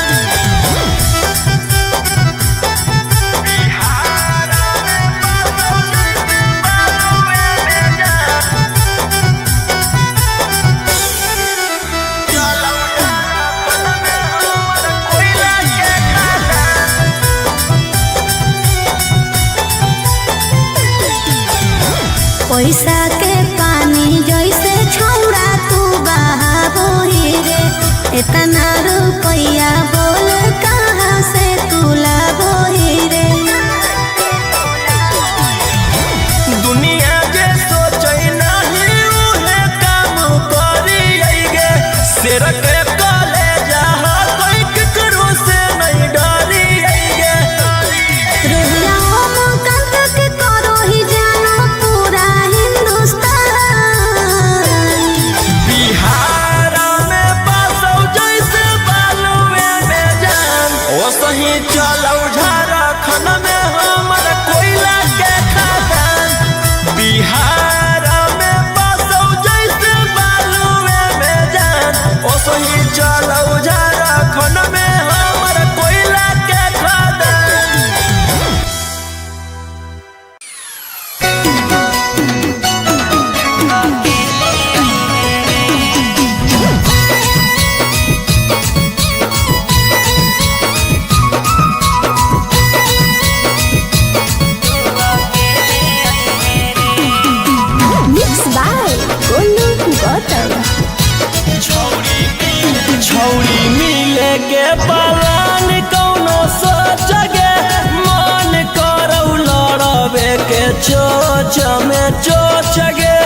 बिहार में बसौ जैसे बालुए में जान चलौ झारखंड में हमर कोयला के खदान पैसा के पानी जैसे छौड़ा तू बहाबो ही रे इतना रुपया बोल कहाँ से तू लाबो ही रे दुनिया जे सोचै नहीं उहे काम करी गे शेर के कलेजा हो कोई केकरो से नहीं डरी गे रोहिया ओम कंत के करो ही जानो पूरा हिंदुस्तान बिहार में बसौ जैसे बालुए में जान ओ सही चलौ झारखंड में हमर कोयला के खदान बिहार में बसौ जैसे बालुए में जान ओ सही चलौ झारखंड में हमर कोयला के खदान by Golu Gautam. छौरी मिल मिले के पलान कौनो सोचगे मन करौ लड़बे के चोच में चोचगे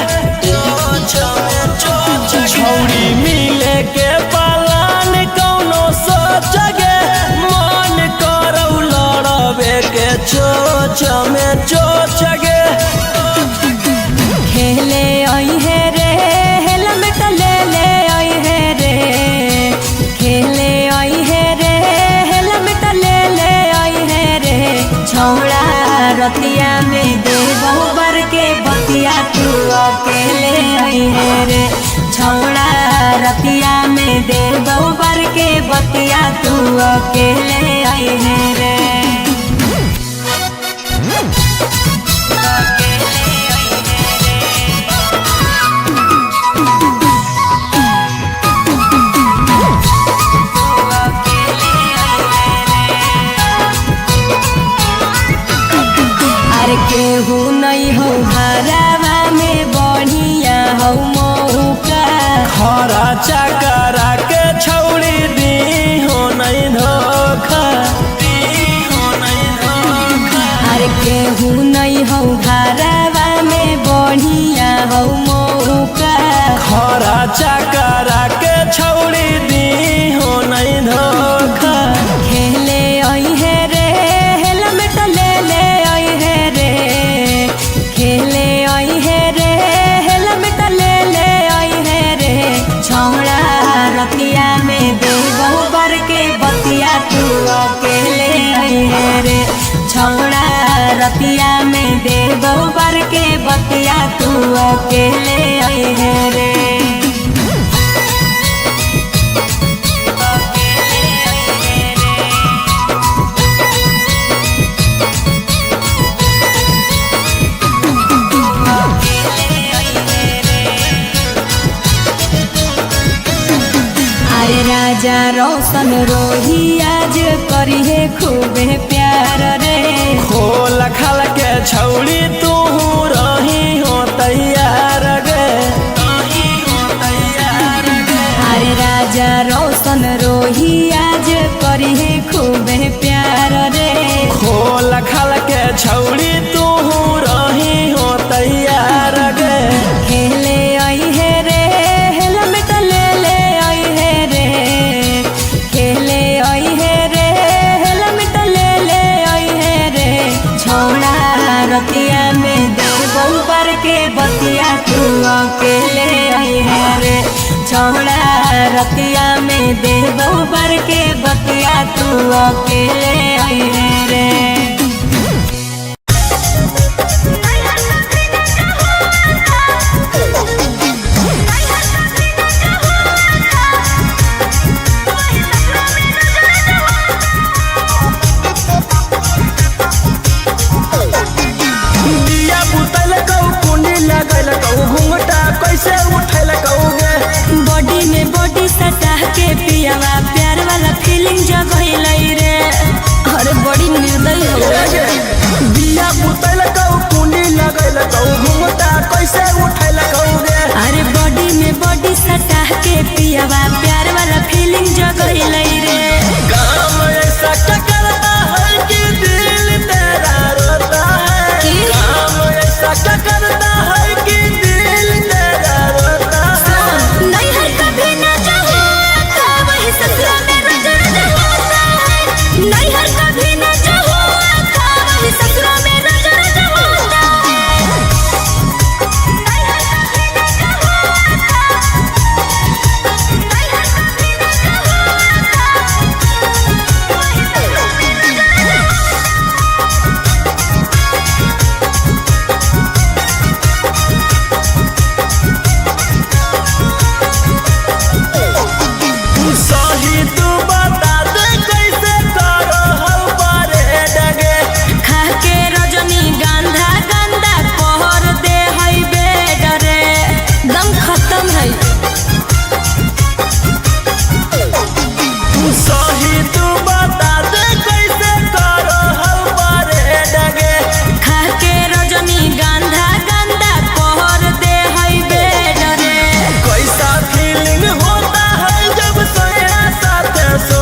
छौड़ी मिले के पलान कौनो सोचगे मन करौ लड़बे के चोच में चोचगे खेले आई है रे हेलमेट ले ले आई है रे खेले आई है रे हेलमेट ले ले आई है रे छौड़ा रतिया में दे बहुबर के बतिया तू अकेले आई है रे छौड़ा रतिया में दे बहुबर के बतिया तू अकेले आई है रे केहू नहीं हो हरावा में बढ़िया हो मौका खरा चकरा के छौड़ी दी हो नहीं धोखा अरे केहू नहीं हो हरावा में बढ़िया हो मौका खरा चकरा के छौड़ी दी हो नहीं धोखा खेले आई है रे हेलमेट ले ले आई है रे खेले आई है रे हेलमेट ले ले आई है रे छौड़ा रतिया में दे बहुबर के बतिया तू अकेले आई है रे छौड़ा रतिया में दे बहुबर के बतिया तू अकेले आई है रे राजा रोशन रोही आज करी है खूबे प्यार रे खोल खाल के छौड़ी तू रही हो तैयार गे अरे राजा रोशन रोही आज करी है खूबे प्यार रे खोल खाल के छौड़ी तू रही हो तैयार गे खेले आई है रे हेलमेट ले ले आई है रे खेले आई है रे हेलमेट ले ले आई है रे छौड़ा रतिया में दे बहुबर के बतिया तू अकेले आई है रे छौड़ा रतिया में दे बहुबर के बतिया तू अकेले आई है रे कैसे उठैल कौगे बॉडी में बॉडी सटा के पियावा प्यार वाला फीलिंग जगैल रे अरे बड़ी निर्दयी हो बिया बुतैल कौ कुंडी लगैल कौ घुमटा कैसे उठैल कौगे अरे बॉडी में बॉडी सटा के पियावा प्यार वाला फीलिंग जगैल रे काम ऐसा क्या करता है कि दिल तेरा रोता है काम ऐसा क्या करता है कि दिल तेरा रोता है नहीं हर कभी ना चाहो था वही ससुरा में रोज रोज होता है नहीं हर कभी ना चाहो था वही ससुरा में रोज रोज होता है नहीं हर कभी ना चाहो था नहीं हर कभी ना चाहो था वही ससुरा में रोज सही तू बता दे कैसे करो हल परे डगे खा के रजनी गंधा गंदा पहर दे हई बेड रे दम खत्म है सही तू बता दे कैसे करो हल परे डगे खा के रजनी गंधा गंदा पहर दे हई बेड रे कैसा फीलिंग होता है जब सोया साथ सो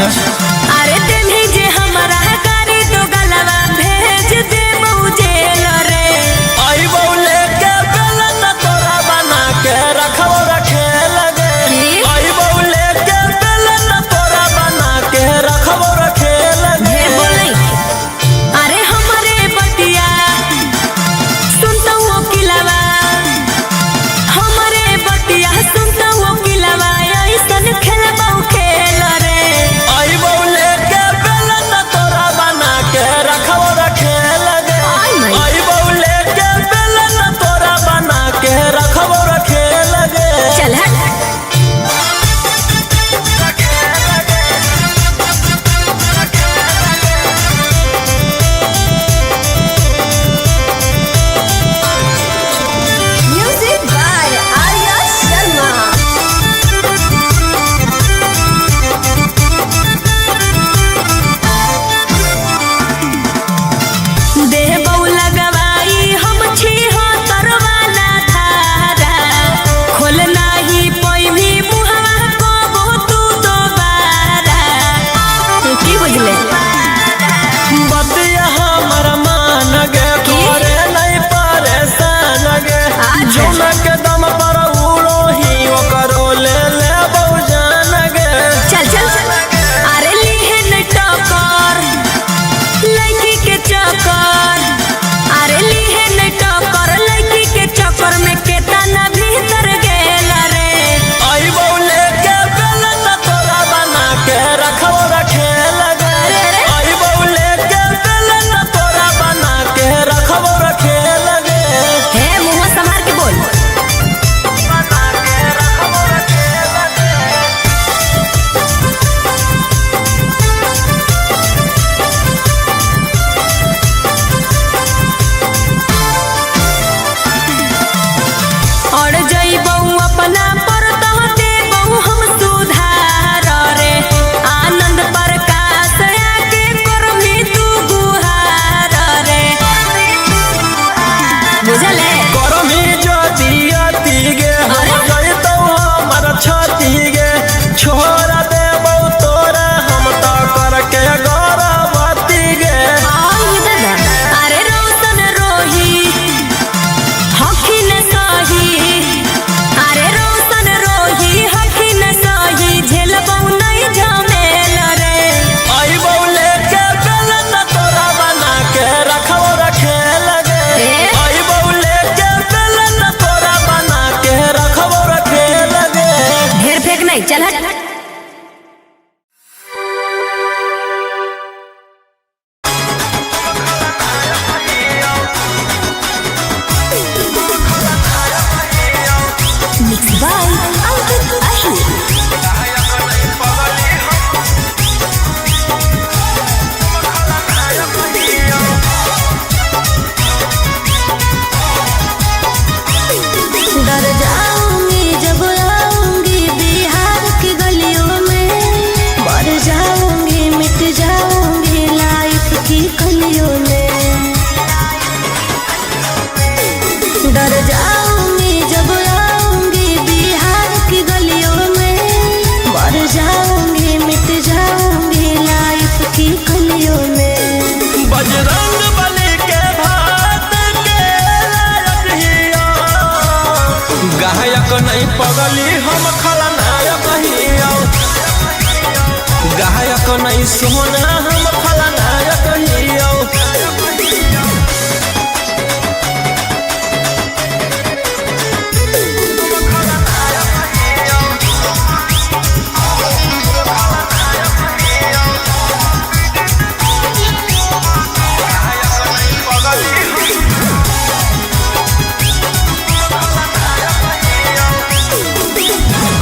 अच्छा अरे तेनी जे हमारा गाड़ी तो गलवा भेज दे जेल रे। आई बौले के बेलन तोरा बना के रखो रखे लगे। आई बौले के बेलन तोरा बना के रखो रखे लगे। अरे हमारे बतिया सुनता हूँ किलावा, हमारे बतिया सुनता हूँ किलावा, ऐसन खेलबो खेल रे। आई बौले के बेलन तोरा बना के रखो रखे लगे। आई बौले के बेलन तोरा बना के रखो रखे लगे। चल हट। Music by Arya Sharma. देह बौला गवाई हम छी हो तरवाला धारा, खोल नाही पैभी मुहवा को तू दोबारा। की बुझले बतिया हमर मान गे तोरे नहीं परेशान गे। जौन के दम पर उड़ो ही ओकरो ले ले बहुजान गे। चल चल। अरे लीहे न टकर लड़की के चक्कर, अरे लीहे न टकर लड़की के चक्कर में केतना भीतर गेल रे। आई बौले के बेलन तोरा बना के रखो रखे लगे। आई बौले के बेलन तोरा बना के रखो रखे लगे। हे मुंह संभाल के बोल। बना के रखो रखे लगे। और जइबौ अपना पर तो देबौ हम सुधार रे। आनंद प्रकाश आके करमी तू गुहार रे। बुझले करमी ज्योति अति गे हो जइतौ हमर छति गे। छोड़ देबौ तोरा हम तो करके गौरवती गे। अरे रोशन रोही हखिन सही, अरे रोशन रोही हखिन सही, झेलबौ नहीं झमेल रे। आई बौले के बेलन तोरा बना के रखो रखे लगे। आई बौले के बेलन तोरा बना के रखो रखे लगे। ढेर फेंक नहीं, चल हट। Mixed by Ankit Ahir। डर जाऊंगी जब आऊंगी बिहार की गलियों में, मर जाऊंगी मिट जाऊंगी लाइफ की कलियों में। डर जाऊंगी जब आऊंगी बिहार की गलियों में, मर जाऊंगी मिट जाऊंगी लाइफ की कलियों में। बजरंग बली के भात के लायक हिया। गायक नहीं पगली हम खलनायक हिया। गायक नहीं सोना हम खलनायक हिया।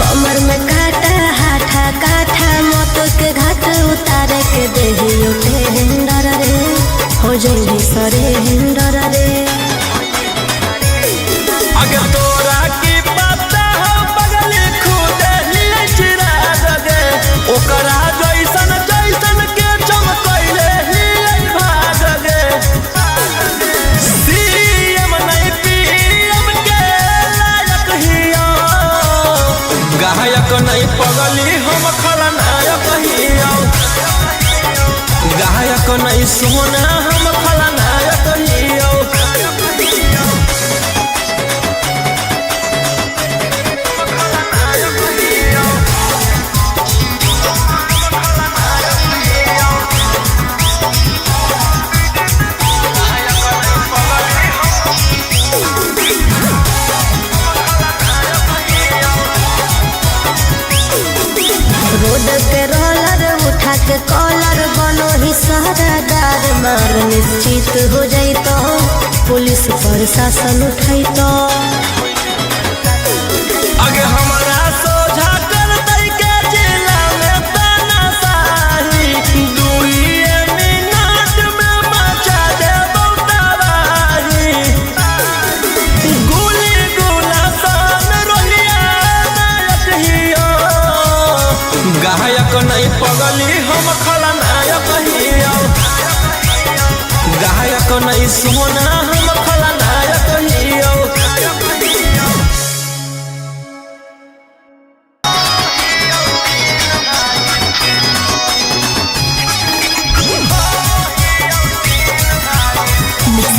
कमर में काटा हाथा काठा, मौत के घाट उतार के देही सोना हम खलनायक हियो रोड पे रोलर उठा के कॉलर बनो ही सहरादार मार निश्चित हो जाई तो पुलिस प्रशासन उठाई तो आगे हमारा सोझा कर दई के जिला में तानाशाही 2 मिनट में मचा दे तबाही गोली गोला सन रोहिया नायक हियो गायक नहीं पगली हम खलनायक हियो गायक नहीं सोना हम खलनायक हियो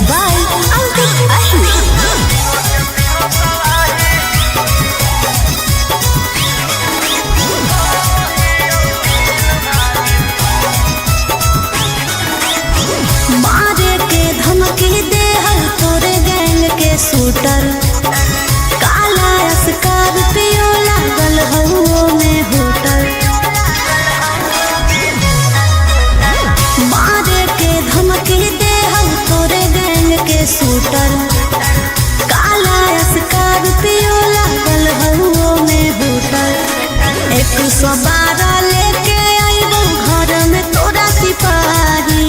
बाय अंकित अहिर मारे के धमकी दे हर तोरे गैंग के शूटर काला स्कॉर्पियो लागल हउओ में होटल मारे के धमकी दे हर तोरे गैंग के शूटर काला स्कॉर्पियो लागल हउओ में होटल 112 लेके आइबो घर में तोरा सिपाही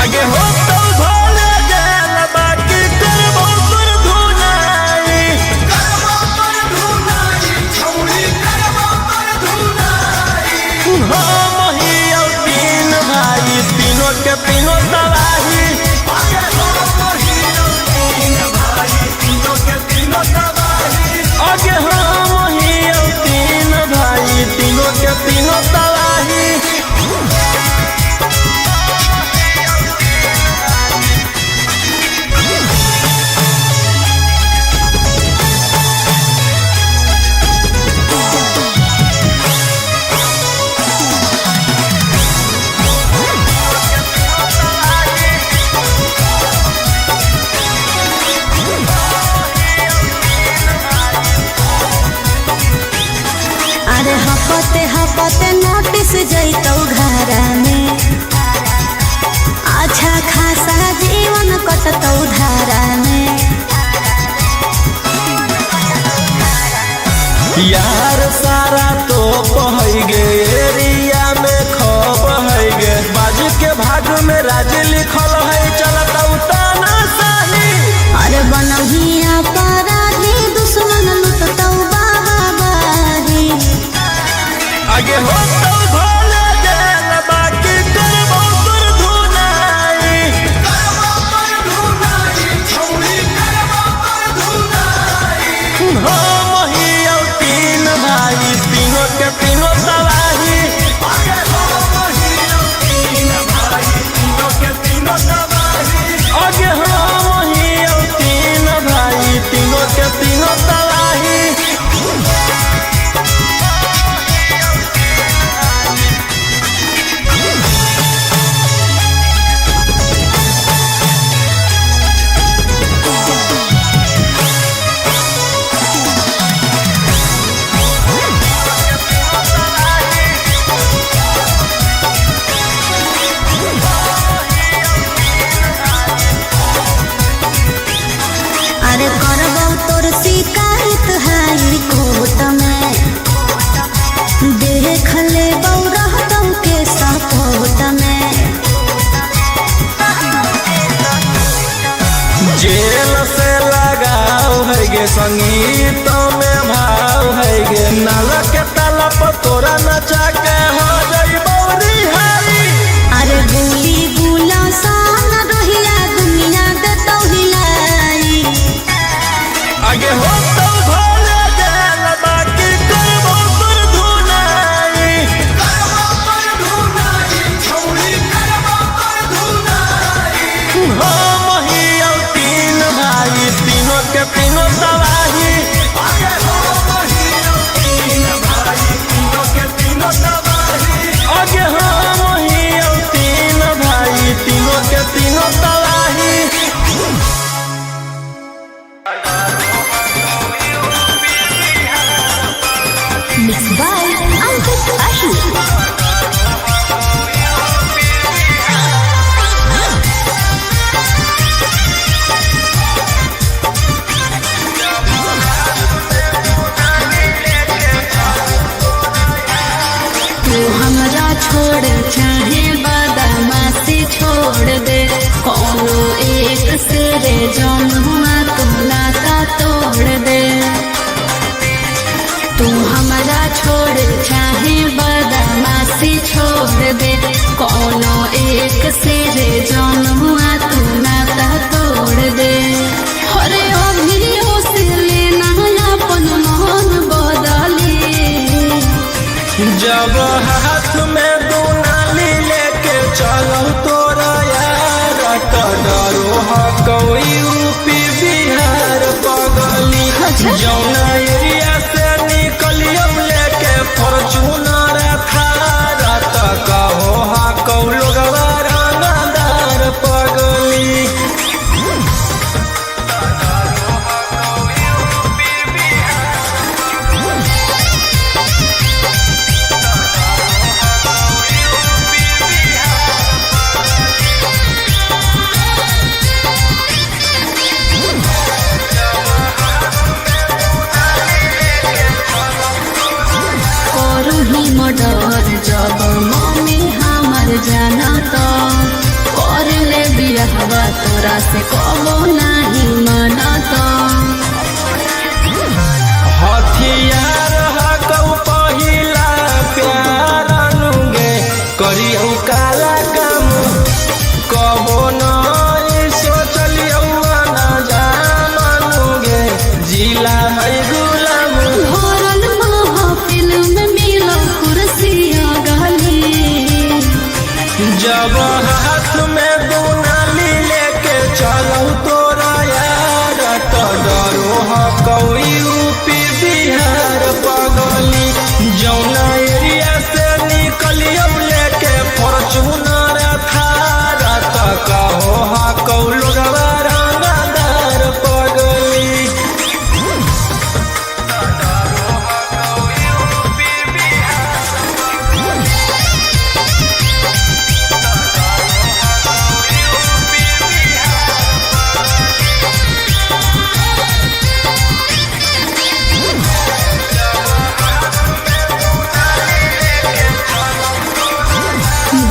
आगे हो तो भोले गेल बाकी करबो पर धुनाई छौरी करबो पर धुनाई हम हियो 3 भाई तीनों के तीनों तबाही आगे हम हियो 3 भाई तीनों के तीनों तबाही आगे हम हियो 3 भाई तीनों के तीनों तबाही अरे हपते नोटिस जैतौ घर में अच्छा खासा जीवन कटतौ धारा में यार सारा तो पहै गे एरिया में खप है गे बाजू के भाग में राज लिखल है चलता तानाशाही अरे बनहिया अपराधी दुश्मन लुटतौ बाबाही आगे हो तो भोले गेल बाकी करबो पर धुनाई छौरी करबो पर धुनाई हम हियो 3 भाई तीनों के तीनों तबाही आगे हम हियो 3 भाई तीनों के तीनों तबाही आगे हम हियो 3 भाई तीनों के तीनों तबाही अरे करबौ तोर शिकायत हाई कोर्ट में देख लेबौ रहतौ के सपोर्ट में जेल से लगाव है गे संगीत में भाव है गे नाल के तलप तोरा नचा के हो जइबौ रिहाई अरे गोली गुला सान रोहिया दुनिया देतौ हिलाई आगे हो तो भोले गेल बाकी करबो पर धुनाई छौरी करबो जब हाथ में दुनाली लेके चलो तोरा यार तो डरो हा कोई यूपी बिहार पगली जौना एरिया से निकलियो लेके फॉर्च्यूनर थार तो कहो हा कौ लोगवा रंगदार पगली मर्डर जब मम्मी हमर जाना तो कर ले बिरहवा तोरा से कबो नहीं माना तो हथियार हकौ पहिला प्यार अनुगे करियौ काला काम कबो नहीं सोचलियौ ना जानुगे जिला है गुलाम भरल महफिल में मिलो कुर्सिया गली जब हाथ में दुनाली लेके चलो तोरा यार तो डरो हा कोई यूपी बिहार पगली जौना एरिया से निकलियो लेके फॉर्च्यूनर थार तो कहो हा कौ लोगवा रंगदार पगली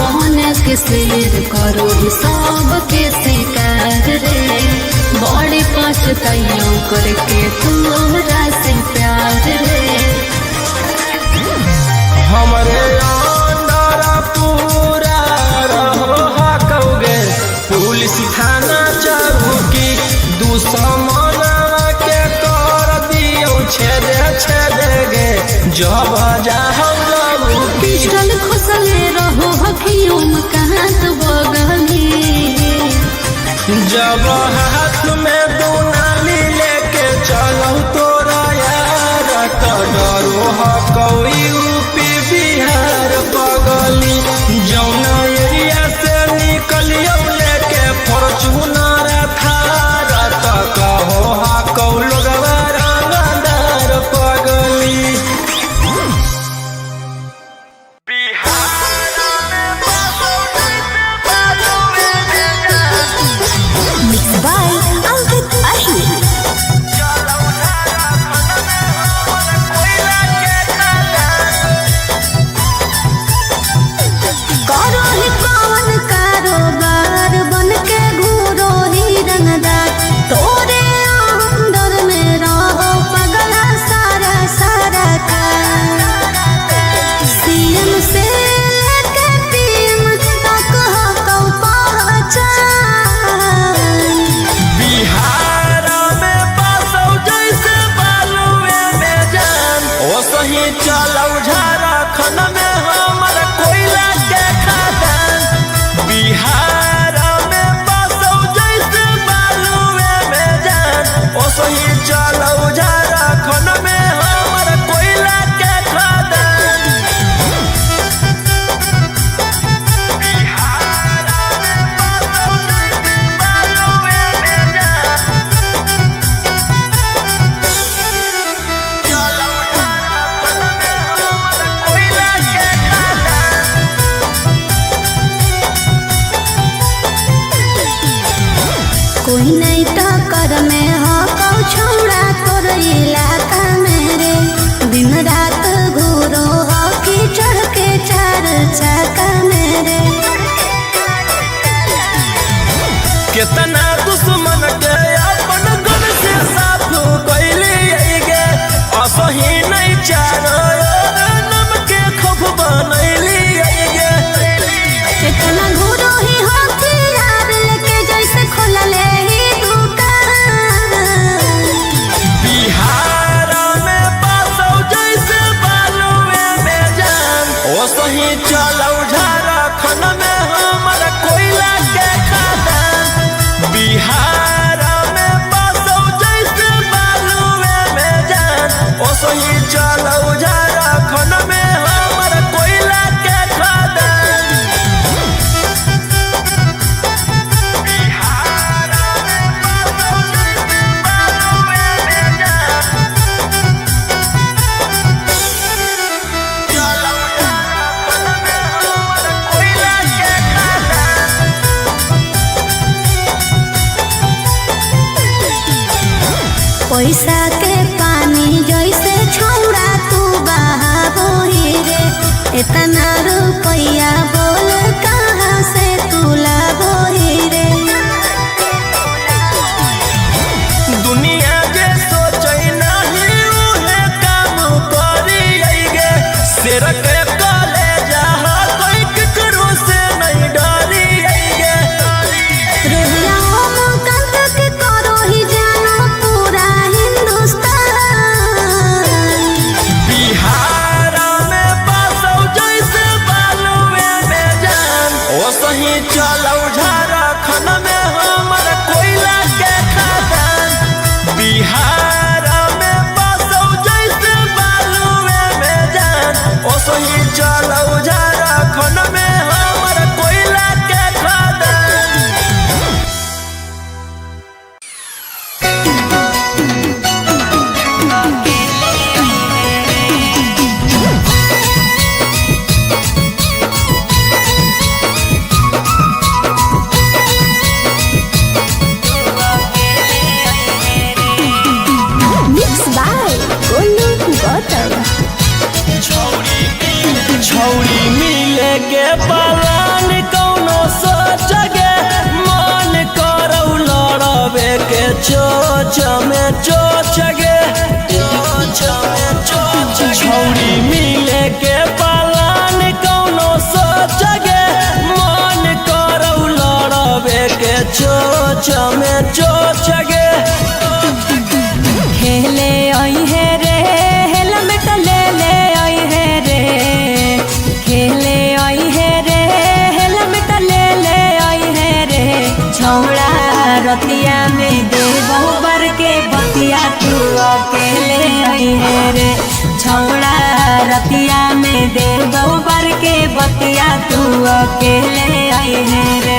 बहन के शेर करो सब के शिकार रे बड़ी पछताइयों करके तोरा से प्यार रे हमरे अंदर पूरा रहो हकौगे पुलिस थाना चौकी दुश्मन के कर दियो छेदे गे जब जाहौ लबू पिस्टल खुसले रहो हकियों कहाँ तो बगली जब हाथ में दुनाली लेके चलो तोरा यार तो डरो हा कोई यूपी बिहार पगली जौना एरिया से निकलियो लेके फॉर्च्यूनर थार तो कहो हा कौ लोगवा रंगदार पगली Mixed by Uncle चलऊ झारखंड में हमर कोयला के खदान। पैसा के पानी जैसे छौड़ा तू बहाबो ही रे, इतना रुपया बोल कहाँ से तू लाबो ही रे। दुनिया जे सोचे नहीं उहे काम करिएगे, शेर के कलेजा कोई केकरो से नहीं डरिएगे। चलऊ झारखंड में हमर कोयला के खदान। बिहार में बसौ जैसे बालुए में जान, ओसही चलऊ झारखंड में हमर कोयला के खदान। छौड़ी मिले के पलान कौनो सोचगे, मन करौ लड़बे के चोच में चोचगे। छौड़ी मिले के पलान कौनो सोचगे, मन करौ लड़बे के चोच में चोचगे। खेले आई है रे हेलमेट ले ले आई है रे, खेले आई है रे हेलमेट ले ले आई है रे। छौड़ा रतिया में दे बहुबर के बतिया तू अकेले आई है रे। छौड़ा रतिया में दे बहुबर के बतिया तू अकेले आई है रे।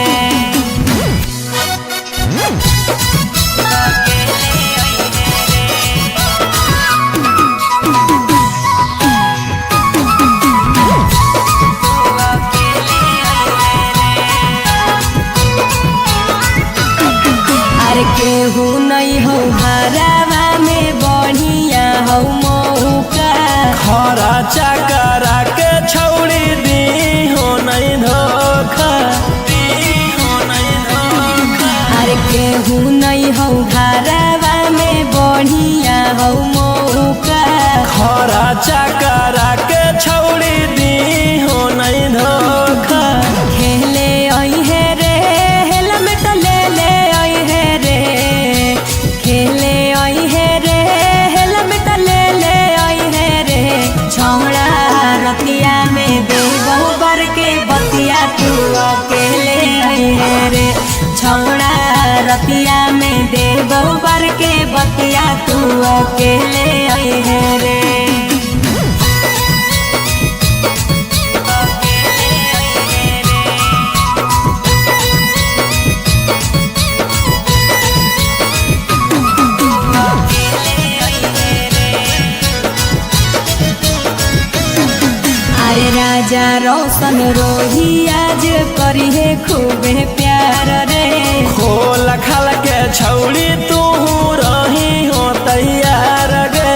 केहू नहीं हो हरावा में बढ़िया हो मौका, खरा चकरा के छौड़ी दी हो नहीं धोखा। अरे केहू नहीं हो हरावा में बढ़िया हो मौका, खरा चकरा के छौड़ी दी हो नहीं धोखा। खेले आई है रे हेलमेट ले ले आई है रे, खेले आई है रे हेलमेट ले ले आई है रे। छौड़ा रतिया में दे बहुबर के बतिया तू अकेले आई है रे। छौड़ा रतिया में दे बहुबर के बतिया तू अकेले आई है रे। राजा रोशन रोही आज करी है खूबे प्यार रे, खोल खाल के छौड़ी तू रही हो तैयार गे।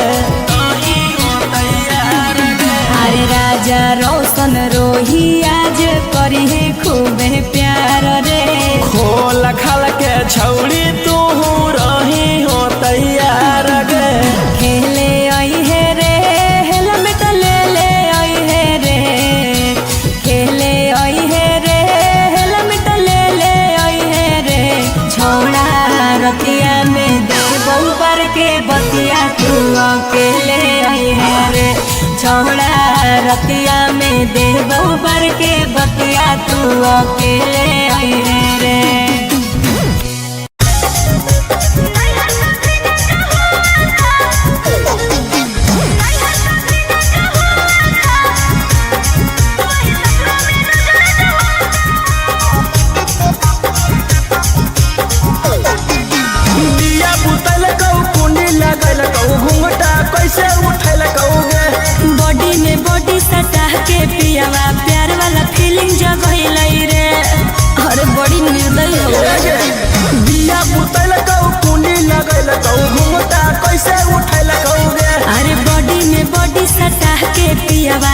अरे राजा रोशन रोही आज करी है खूबे प्यार रे, खोल खाल के छौड़ी तू रही हो तैयार गे। खेले आई है रे हेलमेट ले ले आई है रे, खेले आई है रे हेलमेट ले ले आई है रे। छौड़ा रतिया में दे बहुबर के बतिया तू अकेले आई है रे। छौड़ा रतिया में दे बहुबर के बतिया तू अकेले आई है रे। कहू घूमता कैसे उठैल कहूगे। अरे बॉडी में बॉडी सटा के पियावा